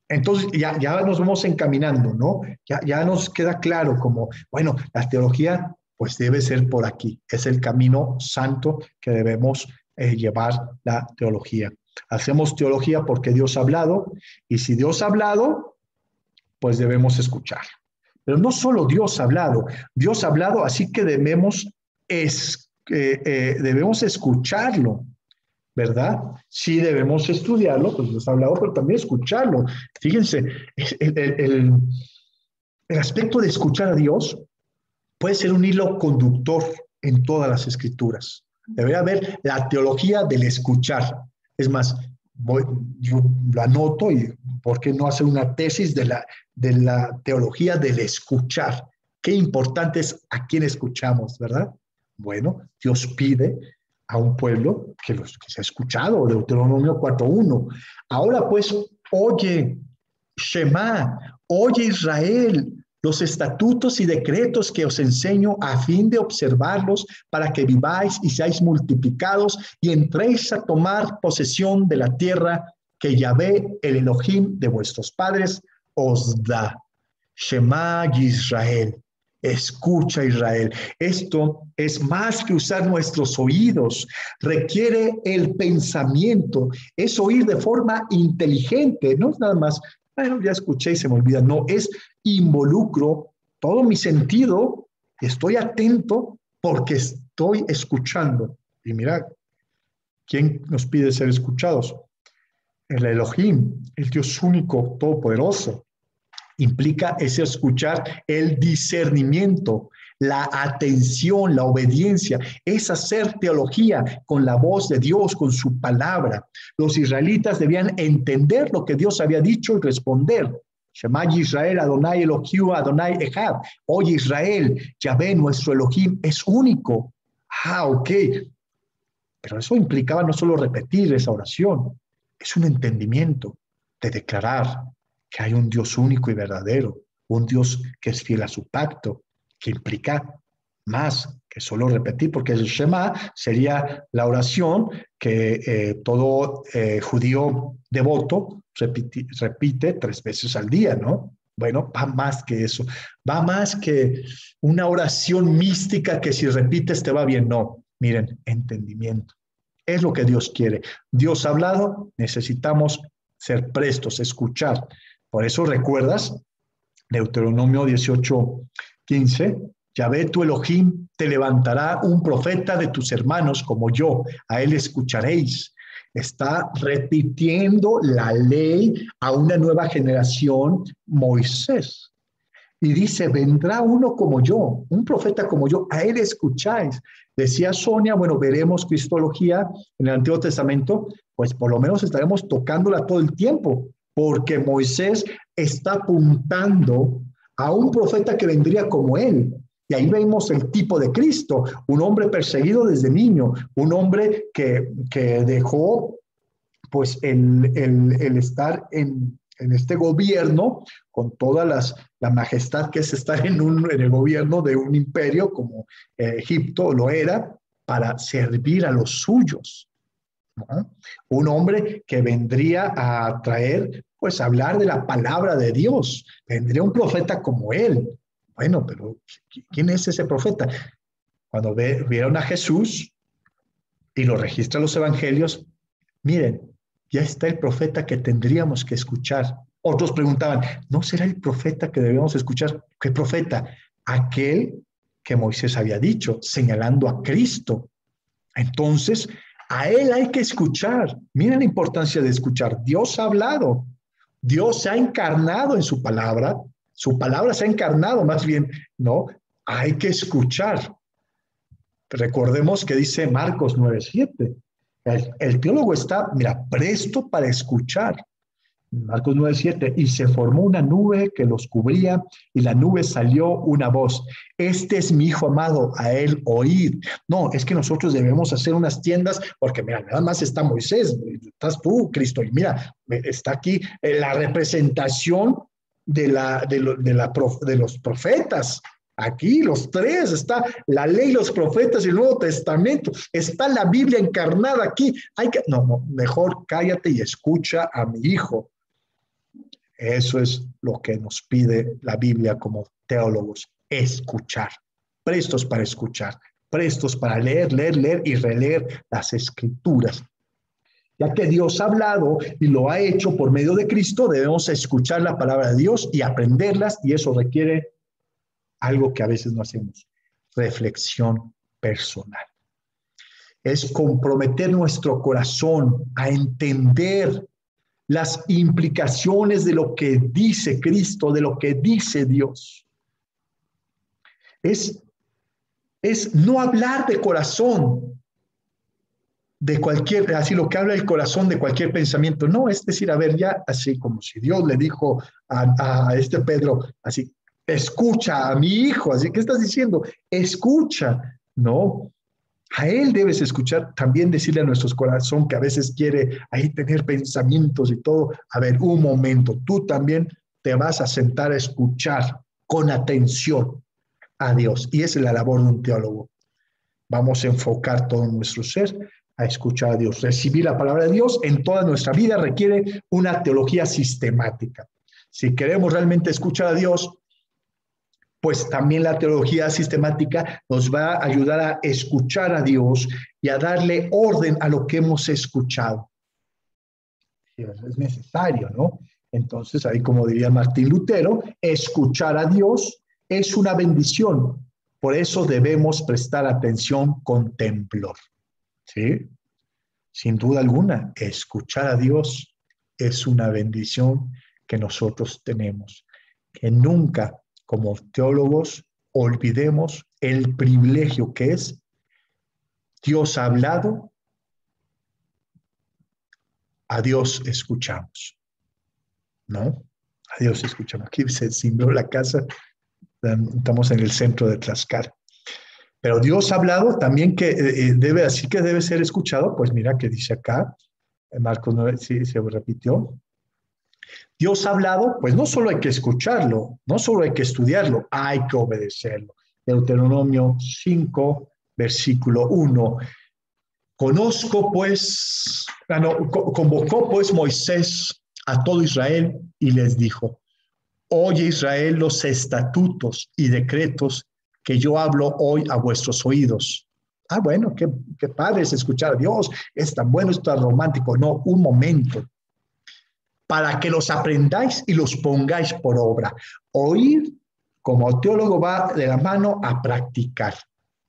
Entonces ya nos vamos encaminando, ¿no? Ya nos queda claro como, bueno, la teología pues debe ser por aquí. Es el camino santo que debemos llevar la teología. Hacemos teología porque Dios ha hablado, y si Dios ha hablado, pues debemos escuchar. Pero no solo Dios ha hablado, así que debemos escucharlo, ¿verdad? Sí debemos estudiarlo, pues Dios ha hablado, pero también escucharlo. Fíjense, el aspecto de escuchar a Dios puede ser un hilo conductor en todas las escrituras. Debería haber la teología del escuchar. Es más, yo lo anoto, y ¿por qué no hacer una tesis de la teología del escuchar? Qué importante es a quién escuchamos, ¿verdad? Bueno, Dios pide a un pueblo que se ha escuchado, Deuteronomio 4:1. Ahora pues, oye, Shema, oye Israel, los estatutos y decretos que os enseño a fin de observarlos para que viváis y seáis multiplicados y entréis a tomar posesión de la tierra que Yahvé, el Elohim de vuestros padres, os da. Shema Israel. Escucha Israel. Esto es más que usar nuestros oídos, requiere el pensamiento, es oír de forma inteligente, no es nada más, bueno, ya escuché y se me olvida, no, es involucro todo mi sentido, estoy atento porque estoy escuchando. Y mira, ¿quién nos pide ser escuchados? El Elohim, el Dios único, todopoderoso. Implica ese escuchar, el discernimiento, la atención, la obediencia, es hacer teología con la voz de Dios, con su palabra. Los israelitas debían entender lo que Dios había dicho y responder. Shema Israel, Adonai Elohim, Adonai Echad. Oye Israel, Yahvé, nuestro Elohim, es único. Ok. Pero eso implicaba no solo repetir esa oración, es un entendimiento de declarar que hay un Dios único y verdadero, un Dios que es fiel a su pacto, que implica más que solo repetir, porque el Shema sería la oración que todo judío devoto repite 3 veces al día, ¿no? Bueno, va más que eso, va más que una oración mística que si repites te va bien, no. Miren, entendimiento. Es lo que Dios quiere. Dios ha hablado, necesitamos ser prestos, escuchar. Por eso recuerdas, Deuteronomio 18:15, Yahvé tu Elohim te levantará un profeta de tus hermanos como yo, a él escucharéis. Está repitiendo la ley a una nueva generación, Moisés. Y dice, vendrá uno como yo, un profeta como yo, a él escucháis. Decía Sonia, bueno, veremos cristología en el Antiguo Testamento, pues por lo menos estaremos tocándola todo el tiempo, porque Moisés está apuntando a un profeta que vendría como él. Y ahí vemos el tipo de Cristo, un hombre perseguido desde niño, un hombre que dejó pues el estar en este gobierno con toda la majestad que es estar en el gobierno de un imperio como Egipto lo era, para servir a los suyos, ¿no? Un hombre que vendría a traer, pues hablar de la palabra de Dios, vendría un profeta como él. Bueno, pero ¿quién es ese profeta? Cuando vieron a Jesús, y lo registra los evangelios, miren, ya está el profeta que tendríamos que escuchar. Otros preguntaban, ¿no será el profeta que debemos escuchar? ¿Qué profeta? Aquel que Moisés había dicho, señalando a Cristo. Entonces, a él hay que escuchar. Miren la importancia de escuchar. Dios ha hablado. Dios se ha encarnado en su palabra se ha encarnado más bien, ¿no? Hay que escuchar. Recordemos que dice Marcos 9:7. El teólogo está, mira, presto para escuchar. Marcos 9:7, y se formó una nube que los cubría, y la nube salió una voz: este es mi hijo amado, a él oíd. No, es que nosotros debemos hacer unas tiendas, porque mira, nada más está Moisés, estás tú, Cristo, y mira, está aquí la representación de los profetas. Aquí los tres, está la ley, los profetas y el Nuevo Testamento, está la Biblia encarnada aquí. No, mejor cállate y escucha a mi hijo. Eso es lo que nos pide la Biblia como teólogos, escuchar, prestos para escuchar, prestos para leer y releer las Escrituras. Ya que Dios ha hablado y lo ha hecho por medio de Cristo, debemos escuchar la palabra de Dios y aprenderlas, y eso requiere algo que a veces no hacemos: reflexión personal. Es comprometer nuestro corazón a entender las implicaciones de lo que dice Cristo, de lo que dice Dios. Es no hablar de corazón, de cualquier, así lo que habla el corazón de cualquier pensamiento. No, es decir, a ver, ya así como si Dios le dijo a este Pedro, así, escucha a mi hijo, así, ¿qué estás diciendo? Escucha, ¿no? A él debes escuchar, también decirle a nuestro corazón que a veces quiere ahí tener pensamientos y todo. A ver, un momento, tú también te vas a sentar a escuchar con atención a Dios. Y esa es la labor de un teólogo. Vamos a enfocar todo nuestro ser a escuchar a Dios. Recibir la palabra de Dios en toda nuestra vida requiere una teología sistemática. Si queremos realmente escuchar a Dios, pues también la teología sistemática nos va a ayudar a escuchar a Dios y a darle orden a lo que hemos escuchado. Es necesario, ¿no? Entonces, ahí como diría Martín Lutero, escuchar a Dios es una bendición. Por eso debemos prestar atención con temblor. ¿Sí? Sin duda alguna, escuchar a Dios es una bendición que nosotros tenemos. Que nunca, como teólogos, olvidemos el privilegio que es: Dios ha hablado, a Dios escuchamos, ¿no? A Dios escuchamos. Aquí se cimbró la casa, estamos en el centro de Tlaxcala. Pero Dios ha hablado también que debe ser escuchado. Pues mira que dice acá, Marcos 9, sí, se repitió. Dios ha hablado, pues no solo hay que escucharlo, no solo hay que estudiarlo, hay que obedecerlo. Deuteronomio 5, versículo 1. Convocó pues Moisés a todo Israel y les dijo: oye Israel, los estatutos y decretos que yo hablo hoy a vuestros oídos. Ah, bueno, qué padre es escuchar a Dios, es tan bueno, es tan romántico. No, un momento. Para que los aprendáis y los pongáis por obra. Oír, como teólogo, va de la mano a practicar.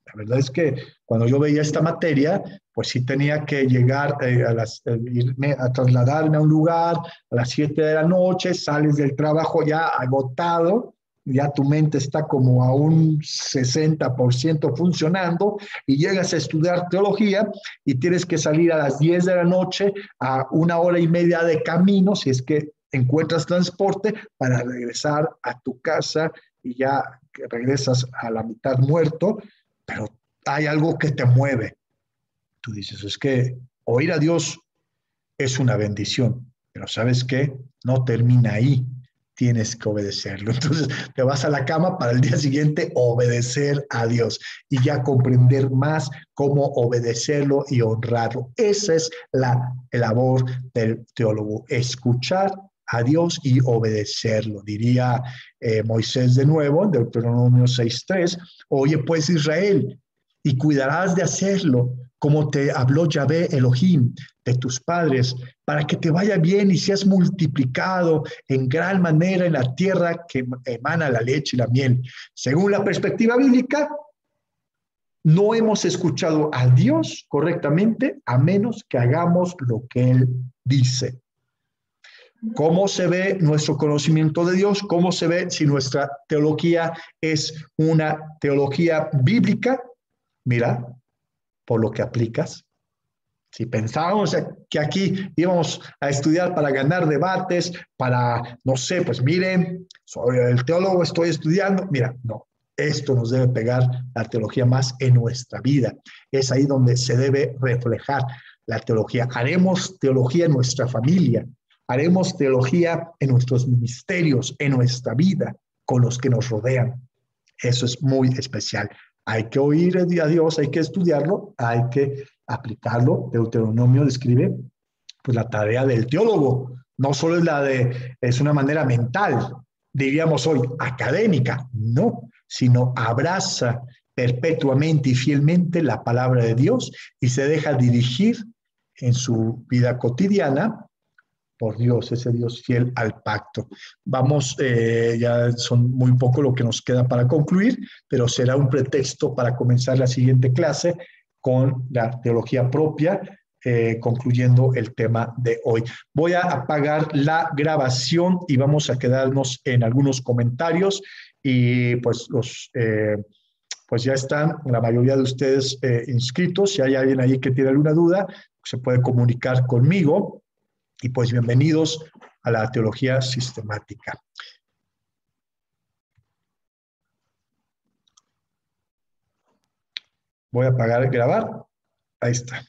La verdad es que cuando yo veía esta materia, pues sí tenía que llegar a trasladarme a un lugar a las 7 de la noche, sales del trabajo ya agotado, ya tu mente está como a un 60% funcionando, y llegas a estudiar teología y tienes que salir a las 10 de la noche a 1 hora y media de camino, si es que encuentras transporte, para regresar a tu casa, y ya que regresas a la mitad muerto, pero hay algo que te mueve. Tú dices, es que oír a Dios es una bendición, pero ¿sabes qué? No termina ahí. Tienes que obedecerlo. Entonces te vas a la cama para el día siguiente obedecer a Dios y ya comprender más cómo obedecerlo y honrarlo. Esa es la labor del teólogo: escuchar a Dios y obedecerlo. Diría Moisés de nuevo, en Deuteronomio 6:3, oye pues Israel, y cuidarás de hacerlo, como te habló Yahvé Elohim de tus padres, para que te vaya bien y seas multiplicado en gran manera en la tierra que emana la leche y la miel. Según la perspectiva bíblica, no hemos escuchado a Dios correctamente a menos que hagamos lo que Él dice. ¿Cómo se ve nuestro conocimiento de Dios? ¿Cómo se ve si nuestra teología es una teología bíblica? Mira, por lo que aplicas. Si pensábamos que aquí íbamos a estudiar para ganar debates, para, no sé, pues miren, soy el teólogo, estoy estudiando. Mira, no, esto nos debe pegar la teología más en nuestra vida. Es ahí donde se debe reflejar la teología. Haremos teología en nuestra familia, haremos teología en nuestros ministerios, en nuestra vida, con los que nos rodean. Eso es muy especial. Hay que oír a Dios, hay que estudiarlo, hay que aplicarlo. Deuteronomio describe pues la tarea del teólogo. No solo es una manera mental, diríamos hoy académica, no, sino abraza perpetuamente y fielmente la palabra de Dios y se deja dirigir en su vida cotidiana por Dios, ese Dios fiel al pacto. Vamos, ya son muy poco lo que nos queda para concluir, pero será un pretexto para comenzar la siguiente clase con la teología propia, concluyendo el tema de hoy. Voy a apagar la grabación y vamos a quedarnos en algunos comentarios y pues pues ya están la mayoría de ustedes inscritos. Si hay alguien ahí que tiene alguna duda, se puede comunicar conmigo. Y pues bienvenidos a la teología sistemática. Voy a apagar grabar. Ahí está.